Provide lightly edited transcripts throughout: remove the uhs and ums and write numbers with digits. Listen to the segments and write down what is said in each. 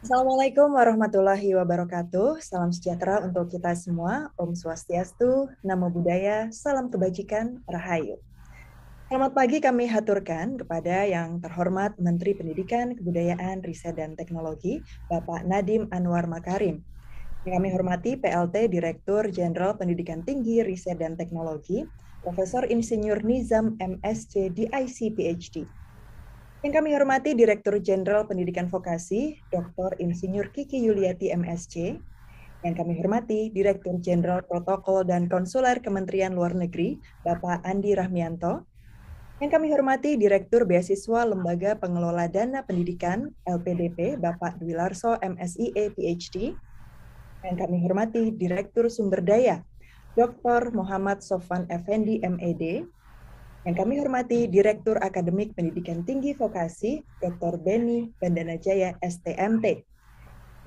Assalamualaikum warahmatullahi wabarakatuh. Salam sejahtera untuk kita semua. Om Swastiastu, Namo Buddhaya, salam kebajikan, Rahayu. Selamat pagi kami haturkan kepada yang terhormat Menteri Pendidikan, Kebudayaan, Riset, dan Teknologi, Bapak Nadiem Anwar Makarim. Yang kami hormati PLT Direktur Jenderal Pendidikan Tinggi, Riset, dan Teknologi, Profesor Insinyur Nizam MSc, DIC, PhD. Yang kami hormati Direktur Jenderal Pendidikan Vokasi, Dr. Insinyur Kiki Yuliati MSc. Yang kami hormati Direktur Jenderal Protokol dan Konsuler Kementerian Luar Negeri, Bapak Andi Rahmianto. Yang kami hormati Direktur Beasiswa Lembaga Pengelola Dana Pendidikan, LPDP, Bapak Dwi Larso MSIE PhD. Yang kami hormati Direktur Sumber Daya, Dr. Muhammad Sofwan Effendi MED. Yang kami hormati Direktur Akademik Pendidikan Tinggi Vokasi, Dr. Beni Bandanajaya STMT.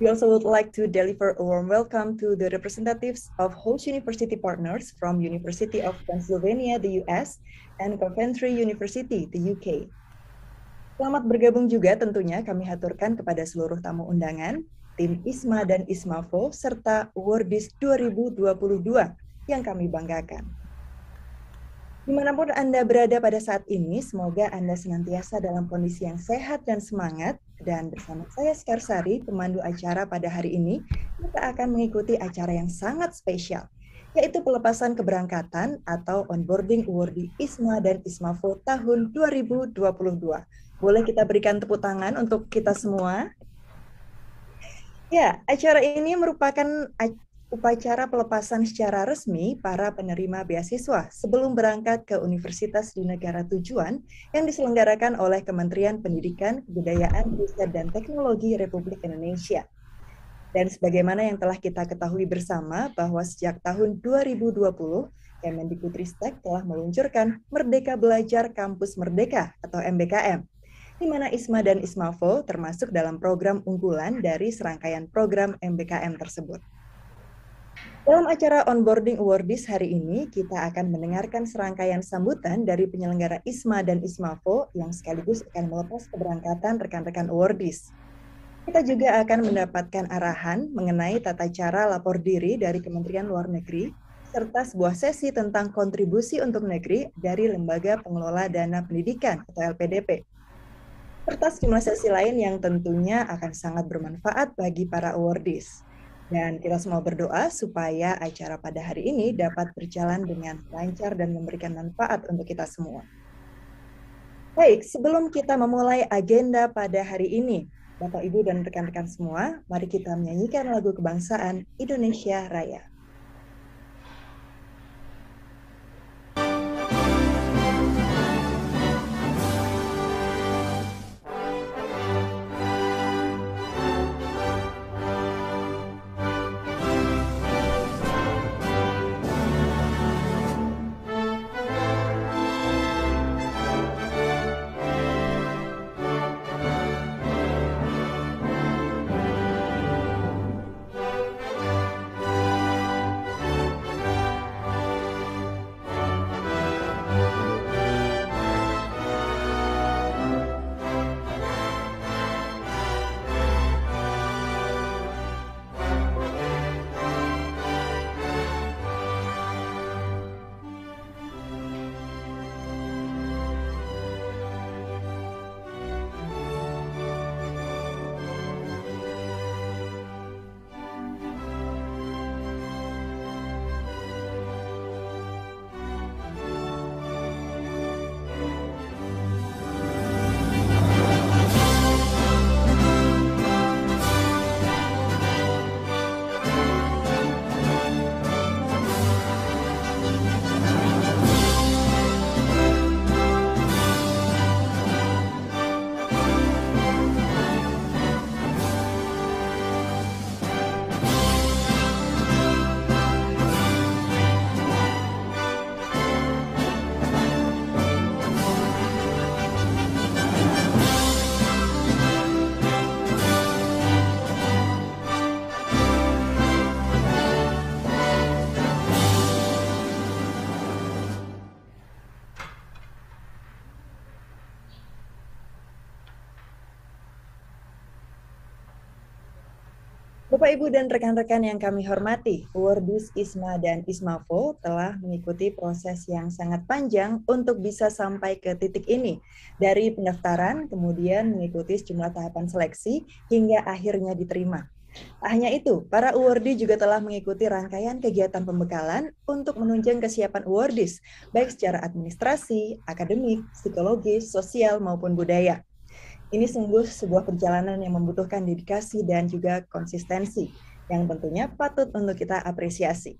We also would like to deliver a warm welcome to the representatives of host university partners from University of Pennsylvania, the US, and Coventry University, the UK. Selamat bergabung juga tentunya kami haturkan kepada seluruh tamu undangan, tim ISMA dan ISMAVO, serta Awardees 2022 yang kami banggakan. Dimanapun Anda berada pada saat ini, semoga Anda senantiasa dalam kondisi yang sehat dan semangat. Dan bersama saya Skarsari, pemandu acara pada hari ini, kita akan mengikuti acara yang sangat spesial, yaitu pelepasan keberangkatan atau onboarding awardee ISMA dan ISMAVO tahun 2022. Boleh kita berikan tepuk tangan untuk kita semua? Ya, acara ini merupakan upacara pelepasan secara resmi para penerima beasiswa sebelum berangkat ke universitas di negara tujuan yang diselenggarakan oleh Kementerian Pendidikan, Kebudayaan, Riset, dan Teknologi Republik Indonesia. Dan sebagaimana yang telah kita ketahui bersama bahwa sejak tahun 2020, Kemendikbudristek telah meluncurkan Merdeka Belajar Kampus Merdeka atau MBKM, di mana ISMA dan ISMAVO termasuk dalam program unggulan dari serangkaian program MBKM tersebut. Dalam acara onboarding awardees hari ini, kita akan mendengarkan serangkaian sambutan dari penyelenggara ISMA dan ISMAVO yang sekaligus akan melepas keberangkatan rekan-rekan awardees. Kita juga akan mendapatkan arahan mengenai tata cara lapor diri dari Kementerian Luar Negeri, serta sebuah sesi tentang kontribusi untuk negeri dari Lembaga Pengelola Dana Pendidikan atau LPDP. Serta sejumlah sesi lain yang tentunya akan sangat bermanfaat bagi para awardees. Dan kita semua berdoa supaya acara pada hari ini dapat berjalan dengan lancar dan memberikan manfaat untuk kita semua. Baik, sebelum kita memulai agenda pada hari ini, Bapak, Ibu, dan rekan-rekan semua, mari kita menyanyikan lagu kebangsaan Indonesia Raya. Bapak, Ibu, dan rekan-rekan yang kami hormati, Awardis ISMA dan ISMAFO telah mengikuti proses yang sangat panjang untuk bisa sampai ke titik ini. Dari pendaftaran, kemudian mengikuti sejumlah tahapan seleksi, hingga akhirnya diterima. Tak hanya itu, para awardee juga telah mengikuti rangkaian kegiatan pembekalan untuk menunjang kesiapan awardis, baik secara administrasi, akademik, psikologis, sosial, maupun budaya. Ini sungguh sebuah perjalanan yang membutuhkan dedikasi dan juga konsistensi, yang tentunya patut untuk kita apresiasi.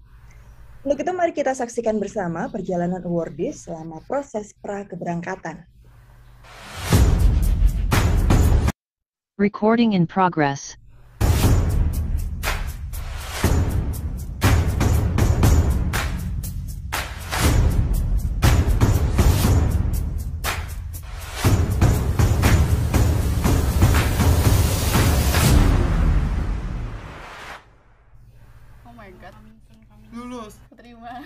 Untuk itu, mari kita saksikan bersama perjalanan awardis selama proses pra-keberangkatan. Recording in progress. Oh my god, lulus, terima.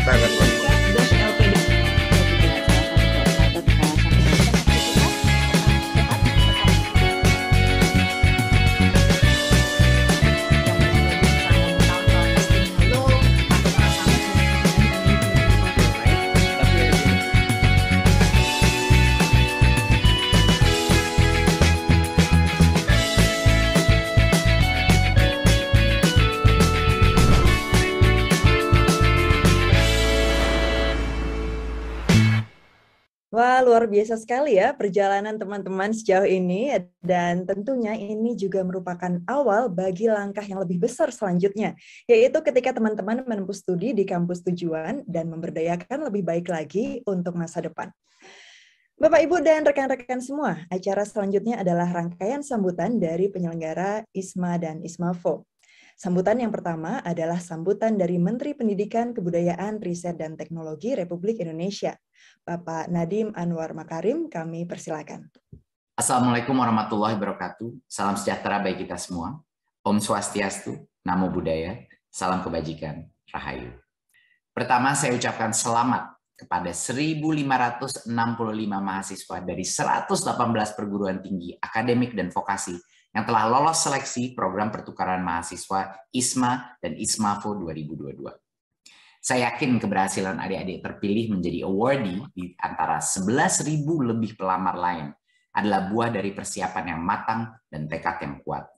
kita akan Wah, luar biasa sekali ya perjalanan teman-teman sejauh ini, dan tentunya ini juga merupakan awal bagi langkah yang lebih besar selanjutnya, yaitu ketika teman-teman menempuh studi di kampus tujuan dan memberdayakan lebih baik lagi untuk masa depan. Bapak, Ibu, dan rekan-rekan semua, acara selanjutnya adalah rangkaian sambutan dari penyelenggara ISMA dan ISMAFO. Sambutan yang pertama adalah sambutan dari Menteri Pendidikan, Kebudayaan, Riset, dan Teknologi Republik Indonesia. Bapak Nadiem Anwar Makarim, kami persilakan. Assalamualaikum warahmatullahi wabarakatuh. Salam sejahtera bagi kita semua. Om Swastiastu, Namo Buddhaya, salam kebajikan, Rahayu. Pertama, saya ucapkan selamat kepada 1.565 mahasiswa dari 118 perguruan tinggi, akademik, dan vokasi yang telah lolos seleksi program pertukaran mahasiswa ISMA dan ISMAVO 2022. Saya yakin keberhasilan adik-adik terpilih menjadi awardee di antara 11.000 lebih pelamar lain adalah buah dari persiapan yang matang dan tekad yang kuat.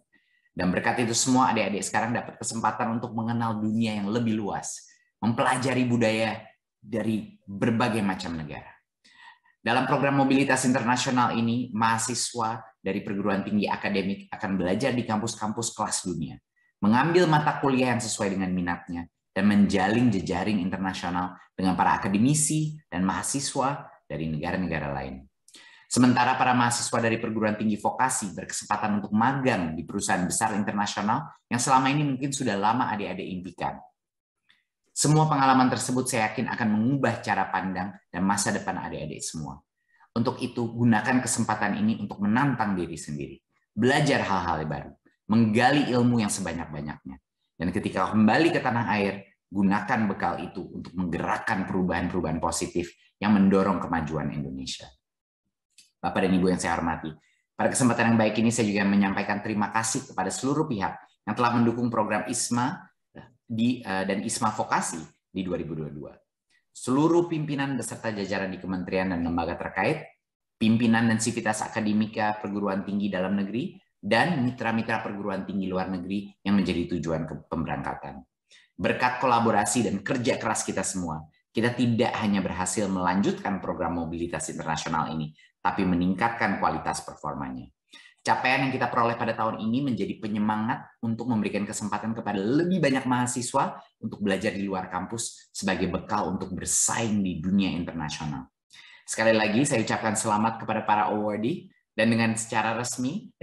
Dan berkat itu semua adik-adik sekarang dapat kesempatan untuk mengenal dunia yang lebih luas, mempelajari budaya dari berbagai macam negara. Dalam program mobilitas internasional ini, mahasiswa dari perguruan tinggi akademik akan belajar di kampus-kampus kelas dunia, mengambil mata kuliah yang sesuai dengan minatnya, dan menjalin jejaring internasional dengan para akademisi dan mahasiswa dari negara-negara lain. Sementara para mahasiswa dari perguruan tinggi vokasi berkesempatan untuk magang di perusahaan besar internasional yang selama ini mungkin sudah lama adik-adik impikan. Semua pengalaman tersebut saya yakin akan mengubah cara pandang dan masa depan adik-adik semua. Untuk itu, gunakan kesempatan ini untuk menantang diri sendiri, belajar hal-hal baru, menggali ilmu yang sebanyak-banyaknya. Dan ketika kembali ke tanah air, gunakan bekal itu untuk menggerakkan perubahan-perubahan positif yang mendorong kemajuan Indonesia. Bapak dan Ibu yang saya hormati, pada kesempatan yang baik ini saya juga menyampaikan terima kasih kepada seluruh pihak yang telah mendukung program ISMA dan ISMA Vokasi di 2022. Seluruh pimpinan beserta jajaran di kementerian dan lembaga terkait, pimpinan dan sivitas akademika perguruan tinggi dalam negeri, dan mitra-mitra perguruan tinggi luar negeri yang menjadi tujuan pemberangkatan. Berkat kolaborasi dan kerja keras kita semua, kita tidak hanya berhasil melanjutkan program mobilitas internasional ini, tapi meningkatkan kualitas performanya. Capaian yang kita peroleh pada tahun ini menjadi penyemangat untuk memberikan kesempatan kepada lebih banyak mahasiswa untuk belajar di luar kampus sebagai bekal untuk bersaing di dunia internasional. Sekali lagi saya ucapkan selamat kepada para awardee dan secara resmi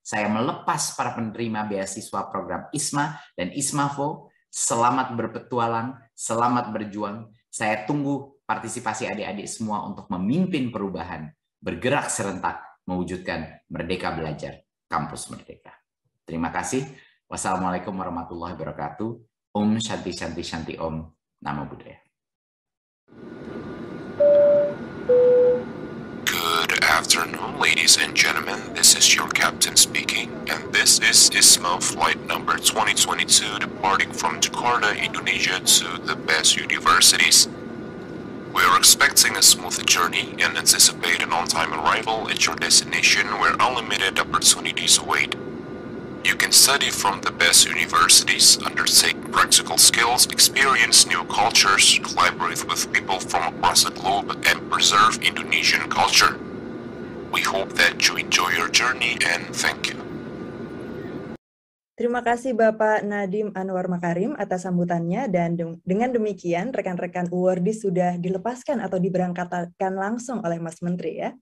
saya melepas para penerima beasiswa program ISMA dan ISMAVO. Selamat berpetualang, selamat berjuang. Saya tunggu partisipasi adik-adik semua untuk memimpin perubahan, bergerak serentak, mewujudkan Merdeka Belajar, Kampus Merdeka. Terima kasih. Wassalamualaikum warahmatullahi wabarakatuh. Om Shanti Shanti Shanti Om. Namo Buddhaya. Good afternoon, ladies and gentlemen. This is your captain speaking, and this is ISMA flight number 2022 departing from Jakarta, Indonesia to the best universities. We are expecting a smooth journey and anticipate an on-time arrival at your destination where unlimited opportunities await. You can study from the best universities, undertake practical skills, experience new cultures, collaborate with people from across the globe, and preserve Indonesian culture. We hope that you enjoy your journey and thank you. Terima kasih Bapak Nadiem Anwar Makarim atas sambutannya, dan dengan demikian rekan-rekan awardee sudah dilepaskan atau diberangkatkan langsung oleh Mas Menteri ya.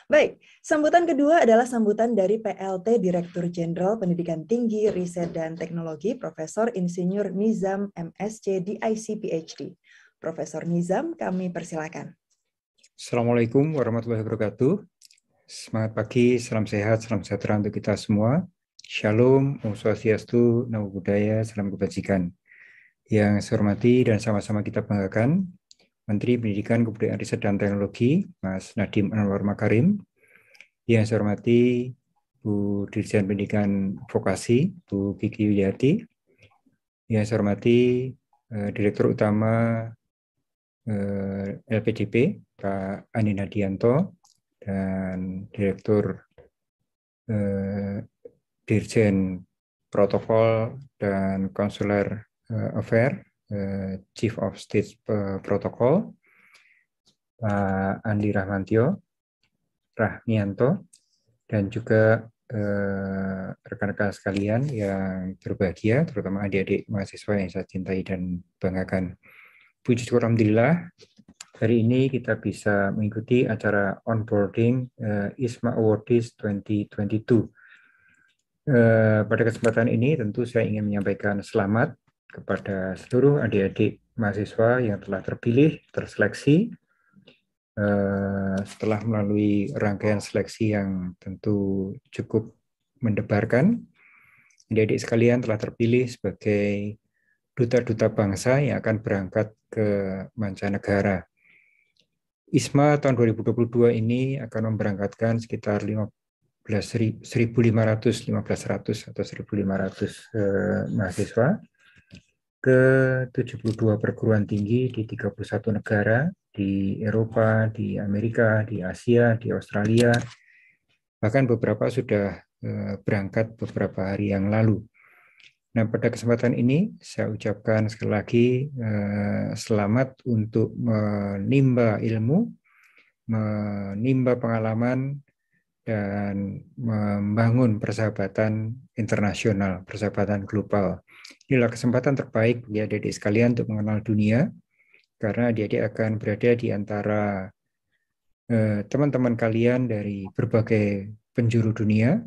Baik, sambutan kedua adalah sambutan dari PLT Direktur Jenderal Pendidikan Tinggi, Riset, dan Teknologi, Profesor Insinyur Nizam, MSc, DIC, PhD. Profesor Nizam, kami persilakan. Assalamualaikum warahmatullahi wabarakatuh. Semangat pagi, salam sehat, salam sejahtera untuk kita semua. Shalom, Om Swastiastu, Namo Buddhaya, salam kebajikan. Yang saya hormati dan sama-sama kita banggakan, Menteri Pendidikan, Kebudayaan, Riset, dan Teknologi, Mas Nadiem Anwar Makarim. Yang saya hormati, Bu Dirjen Pendidikan Vokasi, Bu Kiki Yuliati. Yang saya hormati, Direktur Utama LPDP, Pak Ani Nadianto, dan Direktur Dirjen Protokol dan Consular Affair, Chief of State Protocol, Pak Andi Rahmianto, dan juga rekan-rekan sekalian yang berbahagia, terutama adik-adik mahasiswa yang saya cintai dan banggakan. Puji syukur alhamdulillah, hari ini kita bisa mengikuti acara onboarding ISMA Awardees 2022. Pada kesempatan ini tentu saya ingin menyampaikan selamat kepada seluruh adik-adik mahasiswa yang telah terpilih, terseleksi setelah melalui rangkaian seleksi yang tentu cukup mendebarkan. Adik-adik sekalian telah terpilih sebagai duta-duta bangsa yang akan berangkat ke mancanegara. ISMA tahun 2022 ini akan memberangkatkan sekitar 1.500, 1.500 atau 1.500 mahasiswa ke 72 perguruan tinggi di 31 negara, di Eropa, di Amerika, di Asia, di Australia. Bahkan beberapa sudah berangkat beberapa hari yang lalu. Nah, pada kesempatan ini saya ucapkan sekali lagi selamat untuk menimba ilmu, menimba pengalaman, dan membangun persahabatan internasional, persahabatan global. Inilah kesempatan terbaik bagi adik-adik sekalian untuk mengenal dunia, karena adik-adik akan berada di antara teman-teman kalian dari berbagai penjuru dunia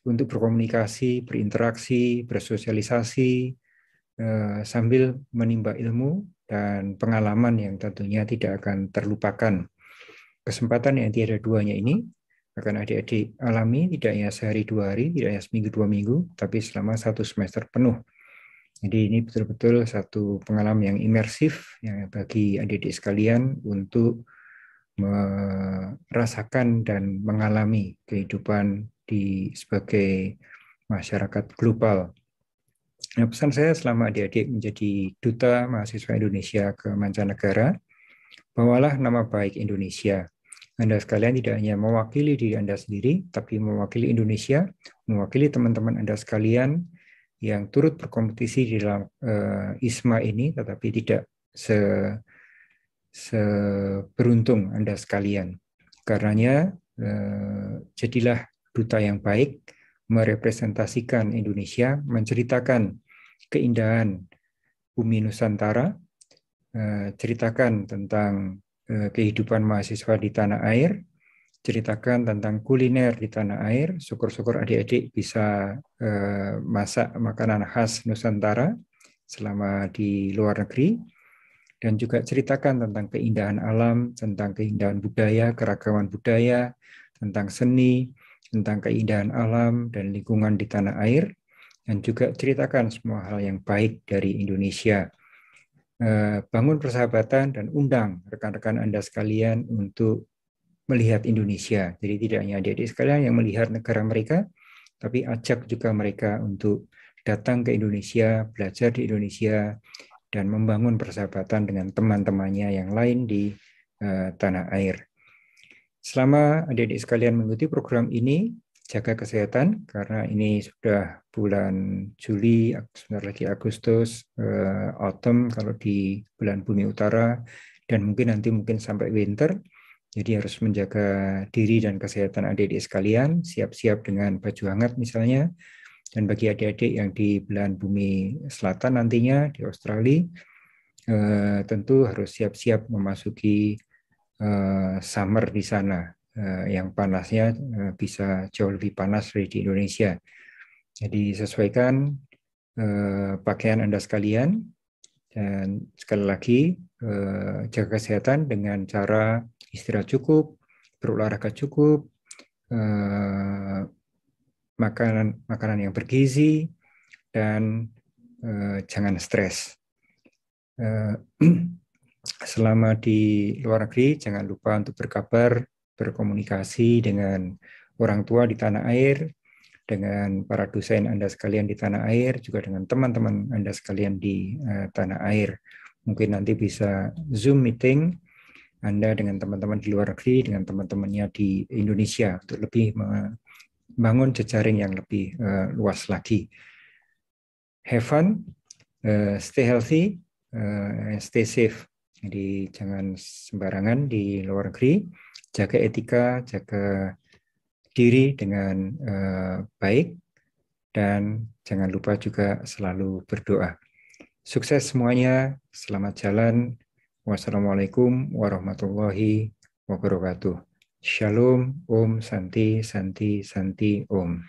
untuk berkomunikasi, berinteraksi, bersosialisasi, sambil menimba ilmu dan pengalaman yang tentunya tidak akan terlupakan. Kesempatan yang tiada duanya ini akan adik-adik alami tidak hanya sehari dua hari, tidak hanya seminggu dua minggu, tapi selama 1 semester penuh. Jadi ini betul-betul satu pengalaman yang imersif yang bagi adik-adik sekalian untuk merasakan dan mengalami kehidupan sebagai masyarakat global. Nah, pesan saya selama adik-adik menjadi duta mahasiswa Indonesia ke mancanegara, bawalah nama baik Indonesia. Anda sekalian tidak hanya mewakili diri Anda sendiri, tapi mewakili Indonesia, mewakili teman-teman Anda sekalian yang turut berkompetisi di dalam ISMA ini, tetapi tidak seberuntung Anda sekalian. Karenanya, jadilah duta yang baik, merepresentasikan Indonesia, menceritakan keindahan bumi Nusantara, ceritakan tentang kehidupan mahasiswa di tanah air, ceritakan tentang kuliner di tanah air. Syukur-syukur adik-adik bisa masak makanan khas Nusantara selama di luar negeri, dan juga ceritakan tentang keindahan alam, tentang keindahan budaya, keragaman budaya, tentang seni, tentang keindahan alam dan lingkungan di tanah air, dan juga ceritakan semua hal yang baik dari Indonesia. Bangun persahabatan dan undang rekan-rekan Anda sekalian untuk melihat Indonesia. Jadi tidak hanya adik-adik sekalian yang melihat negara mereka, tapi ajak juga mereka untuk datang ke Indonesia, belajar di Indonesia, dan membangun persahabatan dengan teman-temannya yang lain di tanah air. Selama adik-adik sekalian mengikuti program ini, jaga kesehatan, karena ini sudah bulan Juli, sebentar lagi Agustus, autumn kalau di bulan bumi utara, dan mungkin nanti sampai winter. Jadi harus menjaga diri dan kesehatan adik-adik sekalian, siap-siap dengan baju hangat misalnya. Dan bagi adik-adik yang di belahan bumi selatan nantinya, di Australia, tentu harus siap-siap memasuki summer di sana, yang panasnya bisa jauh lebih panas dari di Indonesia. Jadi sesuaikan pakaian Anda sekalian, dan sekali lagi jaga kesehatan dengan cara istirahat cukup, berolahraga cukup, makanan yang bergizi, dan jangan stres. Selama di luar negeri, jangan lupa untuk berkabar, berkomunikasi dengan orang tua di tanah air, dengan para dosen Anda sekalian di tanah air, juga dengan teman-teman Anda sekalian di tanah air. Mungkin nanti bisa Zoom meeting Anda dengan teman-teman di luar negeri, dengan teman-temannya di Indonesia, untuk lebih membangun jejaring yang lebih luas lagi. Have fun, stay healthy, and stay safe. Jadi jangan sembarangan di luar negeri, jaga etika, jaga diri dengan baik, dan jangan lupa juga selalu berdoa. Sukses semuanya, selamat jalan. Wassalamualaikum warahmatullahi wabarakatuh. Shalom, Om, Santi, Santi, Santi, Om.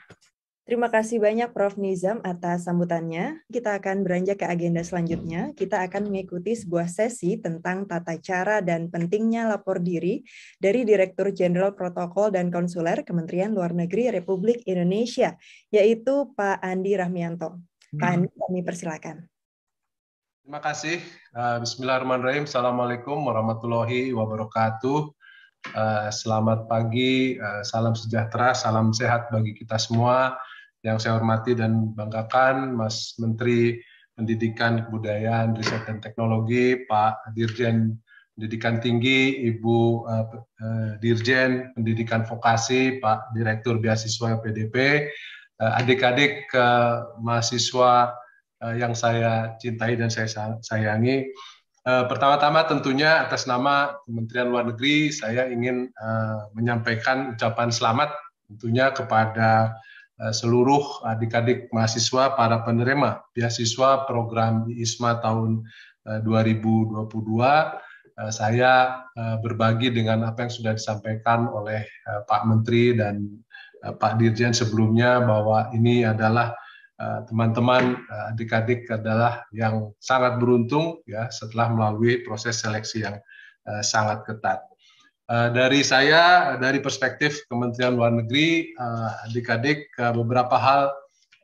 Terima kasih banyak Prof. Nizam atas sambutannya. Kita akan beranjak ke agenda selanjutnya. Kita akan mengikuti sebuah sesi tentang tata cara dan pentingnya lapor diri dari Direktur Jenderal Protokol dan Konsuler Kementerian Luar Negeri Republik Indonesia, yaitu Pak Andi Rahmianto. Pak Andi, kami persilakan. Terima kasih. Bismillahirrahmanirrahim. Assalamualaikum warahmatullahi wabarakatuh. Selamat pagi, salam sejahtera, salam sehat bagi kita semua. Yang saya hormati dan banggakan Mas Menteri Pendidikan, Kebudayaan, Riset dan Teknologi, Pak Dirjen Pendidikan Tinggi, Ibu Dirjen Pendidikan Vokasi, Pak Direktur Beasiswa PDP, adik-adik mahasiswa yang saya cintai dan saya sayangi. Pertama-tama tentunya atas nama Kementerian Luar Negeri saya ingin menyampaikan ucapan selamat tentunya kepada seluruh adik-adik mahasiswa para penerima beasiswa program ISMA tahun 2022. Saya berbagi dengan apa yang sudah disampaikan oleh Pak Menteri dan Pak Dirjen sebelumnya bahwa ini adalah teman-teman adik-adik adalah yang sangat beruntung ya setelah melalui proses seleksi yang sangat ketat. Dari saya, dari perspektif Kementerian Luar Negeri, adik-adik beberapa hal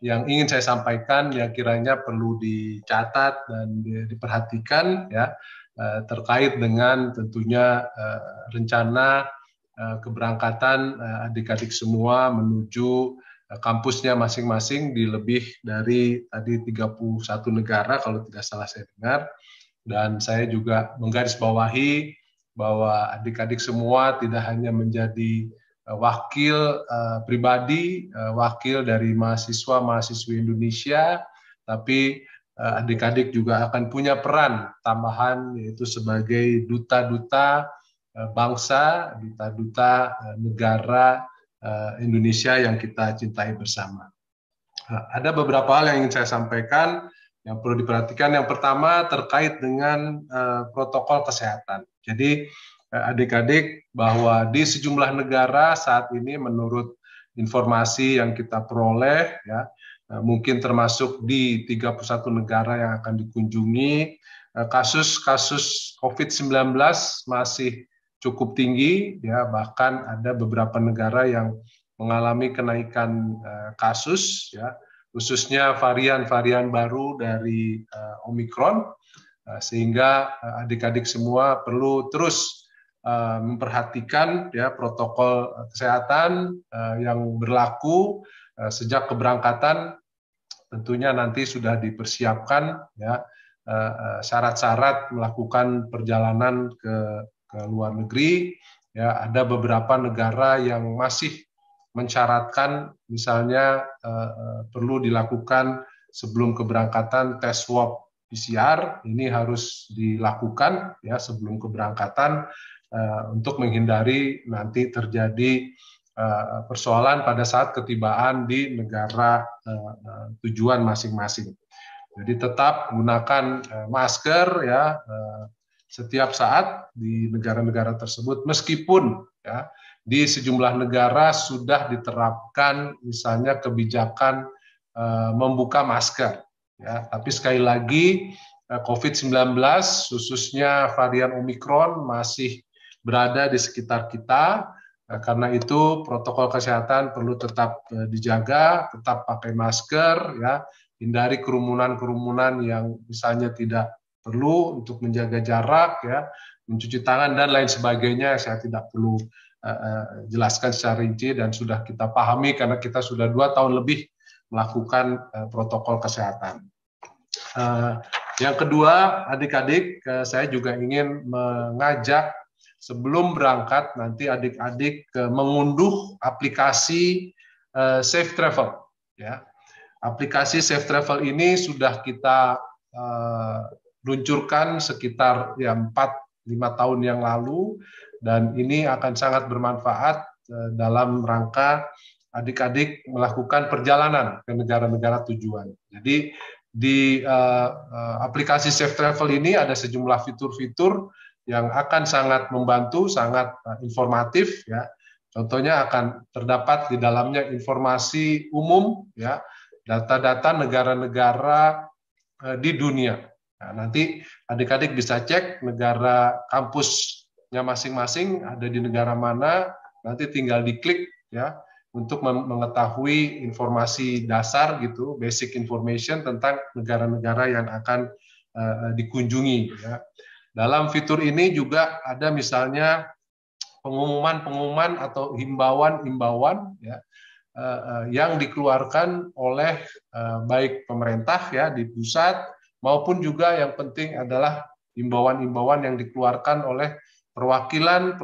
yang ingin saya sampaikan yang kiranya perlu dicatat dan diperhatikan ya terkait dengan tentunya rencana keberangkatan adik-adik semua menuju kampusnya masing-masing di lebih dari tadi 31 negara kalau tidak salah saya dengar, dan saya juga menggarisbawahi bahwa adik-adik semua tidak hanya menjadi wakil pribadi, wakil dari mahasiswa-mahasiswi Indonesia, tapi adik-adik juga akan punya peran tambahan yaitu sebagai duta-duta bangsa, duta-duta negara Indonesia yang kita cintai bersama. Ada beberapa hal yang ingin saya sampaikan yang perlu diperhatikan. Yang pertama terkait dengan protokol kesehatan. Jadi adik-adik bahwa di sejumlah negara saat ini menurut informasi yang kita peroleh ya mungkin termasuk di 31 negara yang akan dikunjungi kasus-kasus COVID-19 masih cukup tinggi ya, bahkan ada beberapa negara yang mengalami kenaikan kasus ya, khususnya varian-varian baru dari Omikron, sehingga adik-adik semua perlu terus memperhatikan ya protokol kesehatan yang berlaku sejak keberangkatan. Tentunya nanti sudah dipersiapkan ya syarat-syarat melakukan perjalanan ke luar negeri ya. Ada beberapa negara yang masih mensyaratkan misalnya perlu dilakukan sebelum keberangkatan tes swab PCR, ini harus dilakukan ya sebelum keberangkatan untuk menghindari nanti terjadi persoalan pada saat ketibaan di negara tujuan masing-masing. Jadi tetap gunakan masker ya setiap saat di negara-negara tersebut, meskipun ya di sejumlah negara sudah diterapkan misalnya kebijakan membuka masker ya, tapi sekali lagi COVID-19 khususnya varian Omikron masih berada di sekitar kita, karena itu protokol kesehatan perlu tetap dijaga, tetap pakai masker ya, hindari kerumunan-kerumunan yang misalnya tidak perlu untuk menjaga jarak ya, mencuci tangan dan lain sebagainya. Saya tidak perlu jelaskan secara rinci dan sudah kita pahami karena kita sudah 2 tahun lebih melakukan protokol kesehatan. Yang kedua, adik-adik, saya juga ingin mengajak sebelum berangkat nanti adik-adik mengunduh aplikasi Safe Travel. Ya, aplikasi Safe Travel ini sudah kita luncurkan sekitar ya 4-5 tahun yang lalu, dan ini akan sangat bermanfaat dalam rangka adik-adik melakukan perjalanan ke negara-negara tujuan. Jadi di aplikasi Safe Travel ini ada sejumlah fitur-fitur yang akan sangat membantu, sangat informatif ya. Contohnya akan terdapat di dalamnya informasi umum, ya, data-data negara-negara di dunia. Nah, nanti adik-adik bisa cek negara kampusnya masing-masing ada di negara mana, nanti tinggal diklik ya untuk mengetahui informasi dasar gitu, basic information tentang negara-negara yang akan dikunjungi. Ya. Dalam fitur ini juga ada misalnya pengumuman-pengumuman atau himbauan-himbauan ya, yang dikeluarkan oleh baik pemerintah ya di pusat maupun juga yang penting adalah himbauan-himbauan yang dikeluarkan oleh perwakilan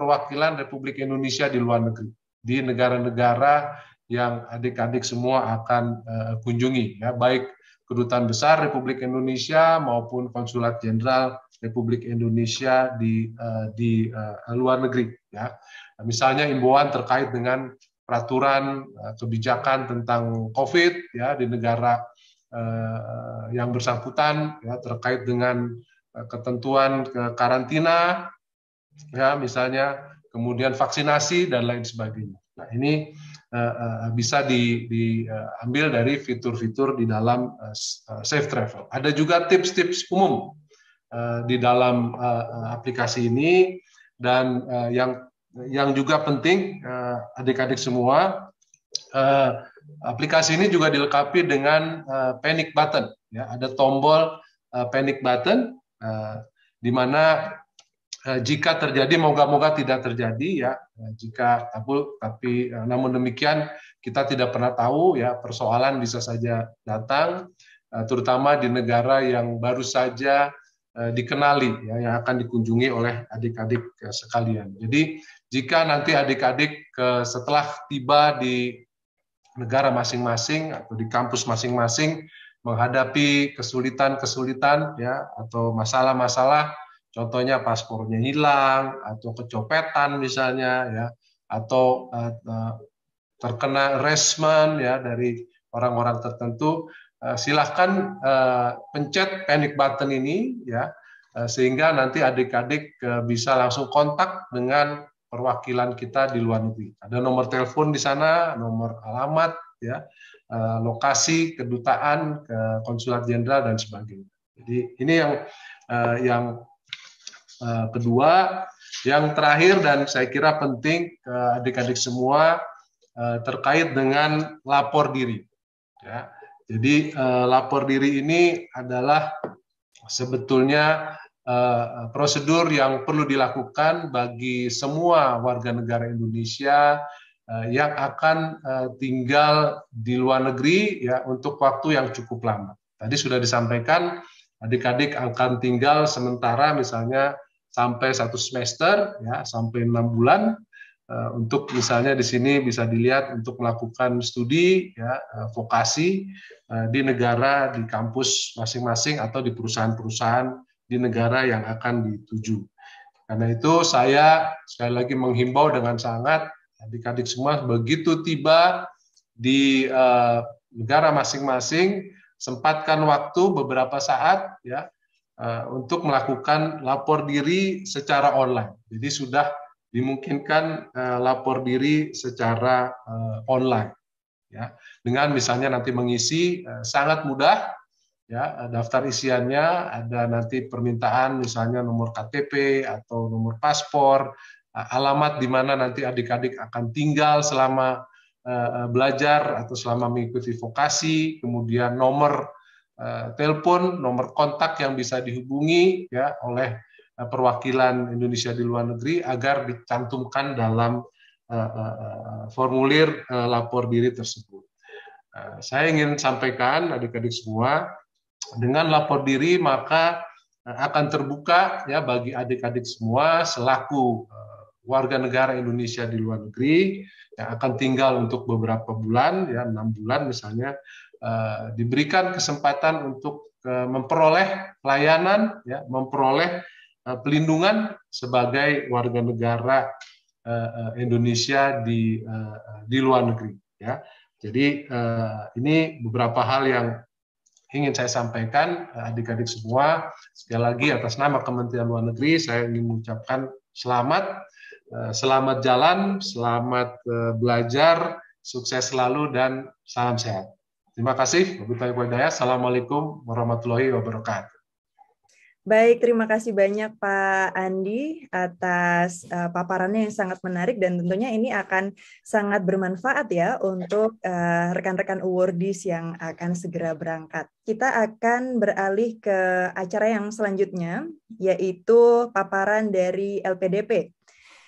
Republik Indonesia di luar negeri, di negara-negara yang adik-adik semua akan kunjungi ya, baik Kedutaan Besar Republik Indonesia maupun Konsulat Jenderal Republik Indonesia di luar negeri ya. Misalnya himbauan terkait dengan peraturan kebijakan tentang COVID ya di negara yang bersangkutan ya, terkait dengan ketentuan karantina ya misalnya, kemudian vaksinasi dan lain sebagainya. Nah, ini bisa diambil dari fitur-fitur di dalam Safe Travel. Ada juga tips-tips umum di dalam aplikasi ini, dan yang juga penting adik-adik semua, aplikasi ini juga dilengkapi dengan panic button ya, ada tombol panic button di mana jika terjadi, moga-moga tidak terjadi ya, jika tapi namun demikian kita tidak pernah tahu ya, persoalan bisa saja datang terutama di negara yang baru saja dikenali ya, yang akan dikunjungi oleh adik-adik sekalian. Jadi jika nanti adik-adik setelah tiba di negara masing-masing atau di kampus masing-masing menghadapi kesulitan-kesulitan ya atau masalah-masalah, contohnya paspornya hilang atau kecopetan misalnya ya, atau terkena harassment ya dari orang-orang tertentu, silahkan pencet panic button ini ya, sehingga nanti adik-adik bisa langsung kontak dengan perwakilan kita di luar negeri. Ada nomor telepon di sana, nomor alamat ya, lokasi kedutaan, ke konsulat jenderal dan sebagainya. Jadi ini yang kedua. Yang terakhir dan saya kira penting ke adik-adik semua terkait dengan lapor diri ya. Jadi lapor diri ini adalah sebetulnya prosedur yang perlu dilakukan bagi semua warga negara Indonesia yang akan tinggal di luar negeri ya untuk waktu yang cukup lama. Tadi sudah disampaikan adik-adik akan tinggal sementara misalnya sampai 1 semester ya, sampai 6 bulan. Untuk misalnya di sini bisa dilihat untuk melakukan studi ya, vokasi di negara, di kampus masing-masing atau di perusahaan-perusahaan di negara yang akan dituju. Karena itu saya sekali lagi menghimbau dengan sangat adik-adik semua, begitu tiba di negara masing-masing, sempatkan waktu beberapa saat ya untuk melakukan lapor diri secara online. Jadi sudah dimungkinkan lapor diri secara online ya, dengan misalnya nanti mengisi sangat mudah ya, daftar isiannya ada nanti permintaan misalnya nomor KTP atau nomor paspor, alamat di mana nanti adik-adik akan tinggal selama belajar atau selama mengikuti vokasi, kemudian nomor telepon, nomor kontak yang bisa dihubungi ya oleh perwakilan Indonesia di luar negeri agar dicantumkan dalam formulir lapor diri tersebut. Saya ingin sampaikan adik-adik semua, dengan lapor diri maka akan terbuka ya bagi adik-adik semua selaku warga negara Indonesia di luar negeri yang akan tinggal untuk beberapa bulan ya, 6 bulan misalnya, diberikan kesempatan untuk memperoleh pelayanan ya, memperoleh pelindungan sebagai warga negara Indonesia di luar negeri ya. Jadi ini beberapa hal yang ingin saya sampaikan adik-adik semua. Sekali lagi atas nama Kementerian Luar Negeri saya ingin mengucapkan selamat Selamat jalan, selamat belajar, sukses selalu, dan salam sehat. Terima kasih. Assalamualaikum warahmatullahi wabarakatuh. Baik, terima kasih banyak Pak Andi atas paparannya yang sangat menarik, dan tentunya ini akan sangat bermanfaat ya untuk rekan-rekan awardees yang akan segera berangkat. Kita akan beralih ke acara yang selanjutnya, yaitu paparan dari LPDP.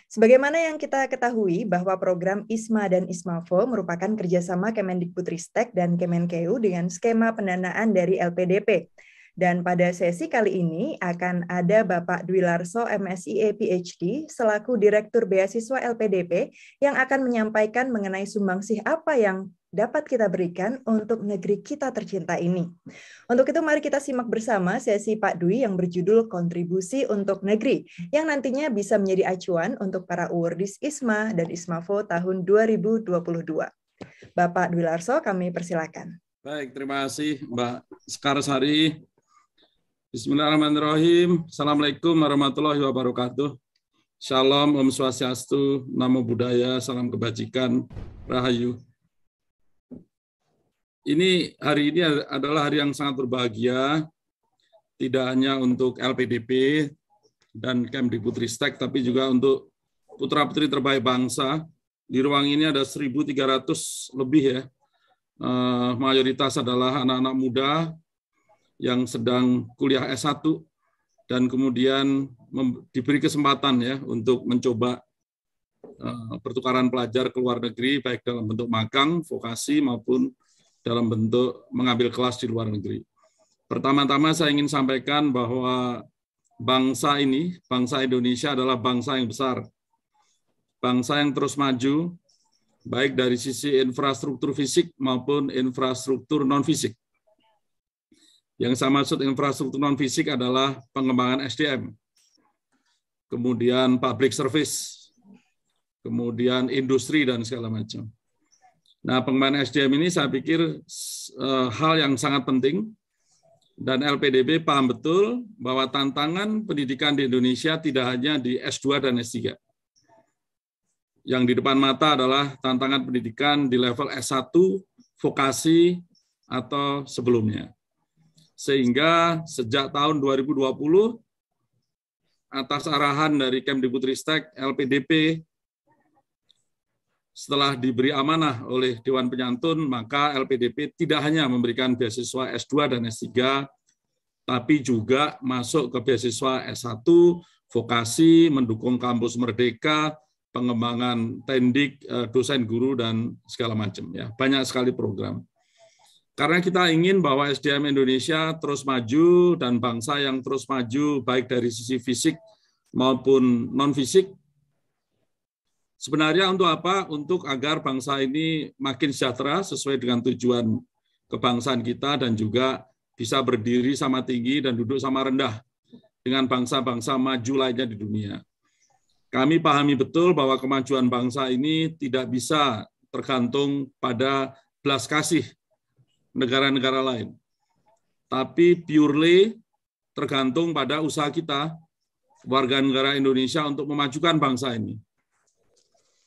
Sebagaimana yang kita ketahui bahwa program ISMA dan ISMAVO merupakan kerjasama Kemendikbudristek dan Kemenkeu dengan skema pendanaan dari LPDP. Dan pada sesi kali ini akan ada Bapak Dwi Larso, MSIA PhD, selaku Direktur Beasiswa LPDP, yang akan menyampaikan mengenai sumbangsih apa yang dapat kita berikan untuk negeri kita tercinta ini. Untuk itu mari kita simak bersama sesi Pak Dwi yang berjudul Kontribusi untuk Negeri, yang nantinya bisa menjadi acuan untuk para awardees ISMA dan ISMAVO tahun 2022. Bapak Dwi Larso, kami persilakan. Baik, terima kasih Mbak Sekarsari. Bismillahirrahmanirrahim. Assalamualaikum warahmatullahi wabarakatuh. Shalom, Om Swastiastu, Namo Buddhaya, salam kebajikan, Rahayu. Hari ini adalah hari yang sangat berbahagia, tidak hanya untuk LPDP dan Kemdikbudristek, tapi juga untuk putra-putri terbaik bangsa. Di ruang ini ada 1.300 lebih ya. Mayoritas adalah anak-anak muda yang sedang kuliah S1 dan kemudian diberi kesempatan ya untuk mencoba pertukaran pelajar ke luar negeri, baik dalam bentuk magang, vokasi, maupun dalam bentuk mengambil kelas di luar negeri. Pertama-tama saya ingin sampaikan bahwa bangsa ini, bangsa Indonesia adalah bangsa yang besar, bangsa yang terus maju, baik dari sisi infrastruktur fisik maupun infrastruktur non-fisik. Yang saya maksud infrastruktur non-fisik adalah pengembangan SDM, kemudian public service, kemudian industri, dan segala macam. Nah, pengembangan SDM ini saya pikir hal yang sangat penting, dan LPDP paham betul bahwa tantangan pendidikan di Indonesia tidak hanya di S2 dan S3. Yang di depan mata adalah tantangan pendidikan di level S1, vokasi, atau sebelumnya. Sehingga sejak tahun 2020, atas arahan dari Kemdikbudristek, LPDP, setelah diberi amanah oleh Dewan Penyantun, maka LPDP tidak hanya memberikan beasiswa S2 dan S3, tapi juga masuk ke beasiswa S1, vokasi, mendukung kampus merdeka, pengembangan tendik, dosen guru, dan segala macam. Ya, banyak sekali program. Karena kita ingin bahwa SDM Indonesia terus maju dan bangsa yang terus maju baik dari sisi fisik maupun non-fisik. Sebenarnya untuk apa? Untuk agar bangsa ini makin sejahtera sesuai dengan tujuan kebangsaan kita dan juga bisa berdiri sama tinggi dan duduk sama rendah dengan bangsa-bangsa maju lainnya di dunia. Kami pahami betul bahwa kemajuan bangsa ini tidak bisa tergantung pada belas kasih negara-negara lain, tapi purely tergantung pada usaha kita, warga negara Indonesia, untuk memajukan bangsa ini.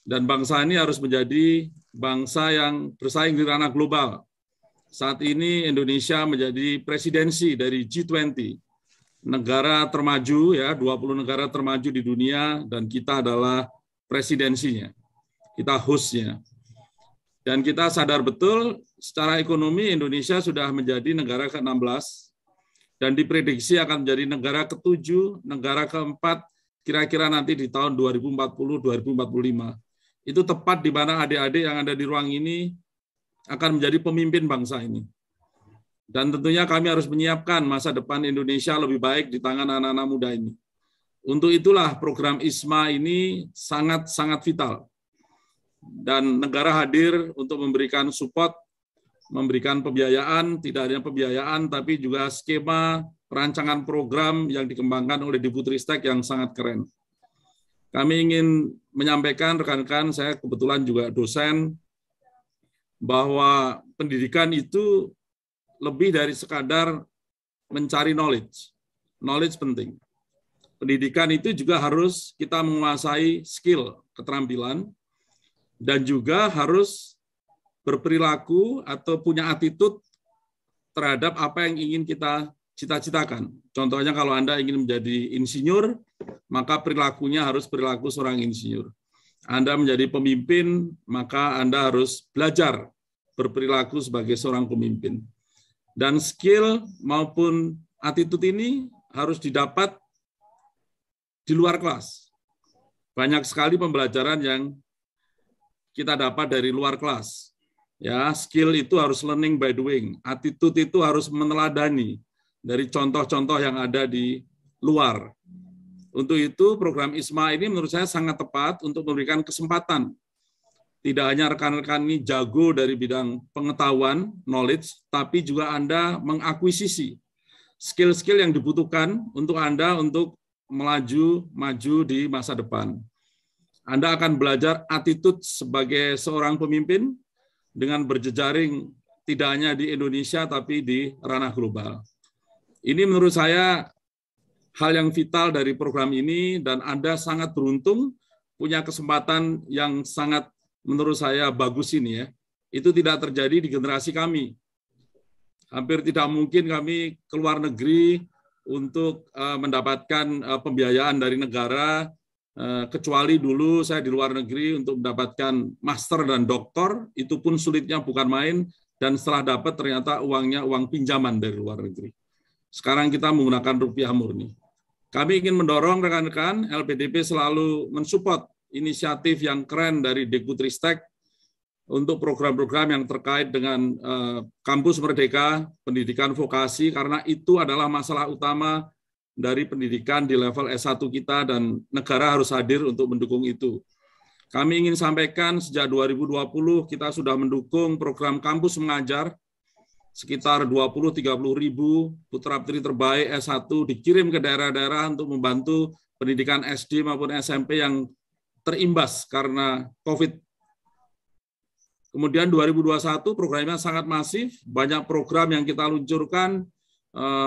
Dan bangsa ini harus menjadi bangsa yang bersaing di ranah global. Saat ini Indonesia menjadi presidensi dari G20, negara termaju, ya, 20 negara termaju di dunia, dan kita adalah presidensinya, kita hostnya. Dan kita sadar betul secara ekonomi Indonesia sudah menjadi negara ke-16 dan diprediksi akan menjadi negara ke-7, negara ke-4 kira-kira nanti di tahun 2040-2045. Itu tepat di mana adik-adik yang ada di ruang ini akan menjadi pemimpin bangsa ini. Dan tentunya kami harus menyiapkan masa depan Indonesia lebih baik di tangan anak-anak muda ini. Untuk itulah program ISMA ini sangat-sangat vital. Dan negara hadir untuk memberikan support, memberikan pembiayaan, tidak hanya pembiayaan, tapi juga skema perancangan program yang dikembangkan oleh Dikbudristek yang sangat keren. Kami ingin menyampaikan, rekan-rekan, saya kebetulan juga dosen, bahwa pendidikan itu lebih dari sekadar mencari knowledge. Knowledge penting. pendidikan itu juga harus kita menguasai skill, keterampilan, dan juga harus berperilaku atau punya attitude terhadap apa yang ingin kita cita-citakan. Contohnya kalau Anda ingin menjadi insinyur, maka perilakunya harus perilaku seorang insinyur. Anda menjadi pemimpin, maka Anda harus belajar berperilaku sebagai seorang pemimpin. Dan skill maupun attitude ini harus didapat di luar kelas. Banyak sekali pembelajaran yang kita dapat dari luar kelas. Ya, skill itu harus learning by doing. Attitude itu harus meneladani dari contoh-contoh yang ada di luar. Untuk itu, program ISMA ini menurut saya sangat tepat untuk memberikan kesempatan. Tidak hanya rekan-rekan ini jago dari bidang pengetahuan, knowledge, tapi juga Anda mengakuisisi skill-skill yang dibutuhkan untuk Anda untuk maju di masa depan. Anda akan belajar attitude sebagai seorang pemimpin dengan berjejaring tidak hanya di Indonesia tapi di ranah global. Ini menurut saya hal yang vital dari program ini dan Anda sangat beruntung punya kesempatan yang sangat menurut saya bagus ini ya. Itu tidak terjadi di generasi kami. Hampir tidak mungkin kami keluar negeri untuk mendapatkan pembiayaan dari negara, kecuali dulu saya di luar negeri untuk mendapatkan master dan doktor, itu pun sulitnya bukan main, dan setelah dapat ternyata uangnya uang pinjaman dari luar negeri. Sekarang kita menggunakan rupiah murni. Kami ingin mendorong rekan-rekan, LPDP selalu mensupport inisiatif yang keren dari Dikbudristek untuk program-program yang terkait dengan kampus merdeka, pendidikan vokasi, karena itu adalah masalah utama dari pendidikan di level S1 kita dan negara harus hadir untuk mendukung itu. Kami ingin sampaikan sejak 2020 kita sudah mendukung program kampus mengajar, sekitar 20-30 ribu putra-putri terbaik S1 dikirim ke daerah-daerah untuk membantu pendidikan SD maupun SMP yang terimbas karena COVID. Kemudian 2021 programnya sangat masif, banyak program yang kita luncurkan,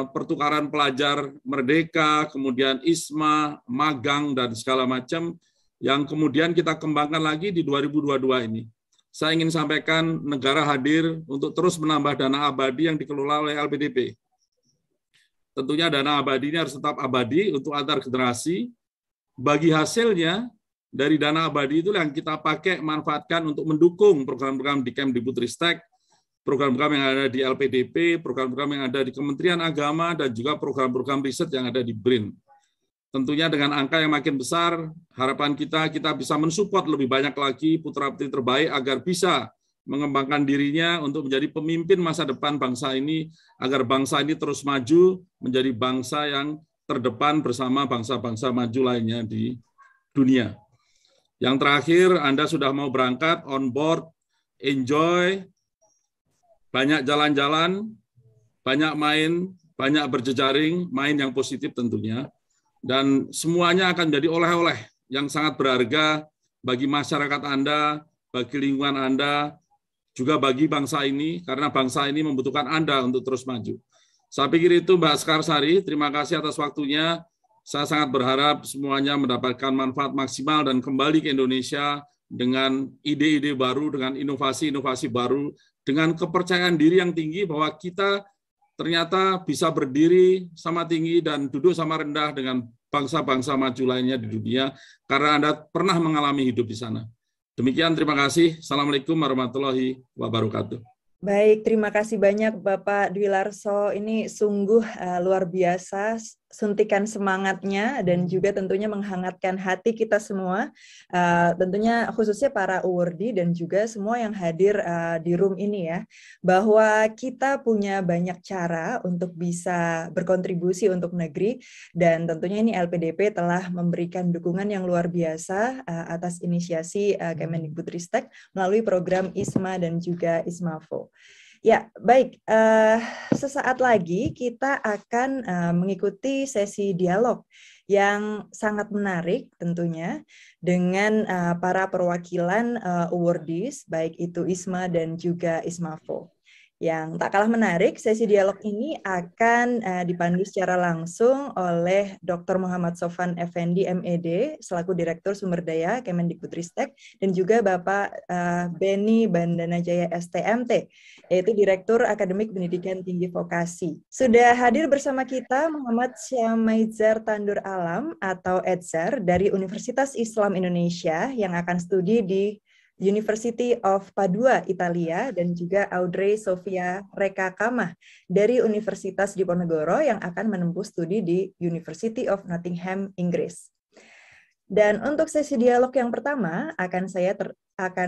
pertukaran pelajar merdeka, kemudian ISMA, magang, dan segala macam, yang kemudian kita kembangkan lagi di 2022 ini. Saya ingin sampaikan negara hadir untuk terus menambah dana abadi yang dikelola oleh LPDP. Tentunya dana abadi ini harus tetap abadi untuk antar generasi. Bagi hasilnya, dari dana abadi itu yang kita pakai, manfaatkan untuk mendukung program-program di Kemdikbudristek, program-program yang ada di LPDP, program-program yang ada di Kementerian Agama, dan juga program-program riset yang ada di BRIN. Tentunya dengan angka yang makin besar, harapan kita bisa mensupport lebih banyak lagi putra-putri terbaik agar bisa mengembangkan dirinya untuk menjadi pemimpin masa depan bangsa ini, agar bangsa ini terus maju menjadi bangsa yang terdepan bersama bangsa-bangsa maju lainnya di dunia. Yang terakhir, Anda sudah mau berangkat, on board, enjoy, banyak jalan-jalan, banyak main, banyak berjejaring, main yang positif tentunya, dan semuanya akan menjadi oleh-oleh yang sangat berharga bagi masyarakat Anda, bagi lingkungan Anda, juga bagi bangsa ini, karena bangsa ini membutuhkan Anda untuk terus maju. Saya pikir itu Mbak Skarsari, terima kasih atas waktunya. Saya sangat berharap semuanya mendapatkan manfaat maksimal dan kembali ke Indonesia dengan ide-ide baru, dengan inovasi-inovasi baru, dengan kepercayaan diri yang tinggi bahwa kita ternyata bisa berdiri sama tinggi dan duduk sama rendah dengan bangsa-bangsa maju lainnya di dunia, karena Anda pernah mengalami hidup di sana. Demikian, terima kasih. Assalamualaikum warahmatullahi wabarakatuh. Baik, terima kasih banyak Bapak Dwi Larso. Ini sungguh luar biasa suntikan semangatnya dan juga tentunya menghangatkan hati kita semua. Tentunya khususnya para awardi dan juga semua yang hadir di room ini ya. Bahwa kita punya banyak cara untuk bisa berkontribusi untuk negeri dan tentunya ini LPDP telah memberikan dukungan yang luar biasa atas inisiasi Kemendikbudristek melalui program ISMA dan juga ISMAVO. Ya, baik. Sesaat lagi kita akan mengikuti sesi dialog yang sangat menarik tentunya dengan para perwakilan awardees, baik itu ISMA dan juga ISMAVO. Yang tak kalah menarik, sesi dialog ini akan dipandu secara langsung oleh Dr. Muhammad Sofwan Effendi, MED, selaku Direktur Sumber Daya Kemendikbudristek, dan juga Bapak Beni Bandanajaya STMT, yaitu Direktur Akademik Pendidikan Tinggi Vokasi. Sudah hadir bersama kita Muhammad Syamaizar Tandur Alam atau Edzar dari Universitas Islam Indonesia yang akan studi di University of Padua, Italia, dan juga Audrey Sofia Rekakama dari Universitas Diponegoro yang akan menempuh studi di University of Nottingham, Inggris. Dan untuk sesi dialog yang pertama akan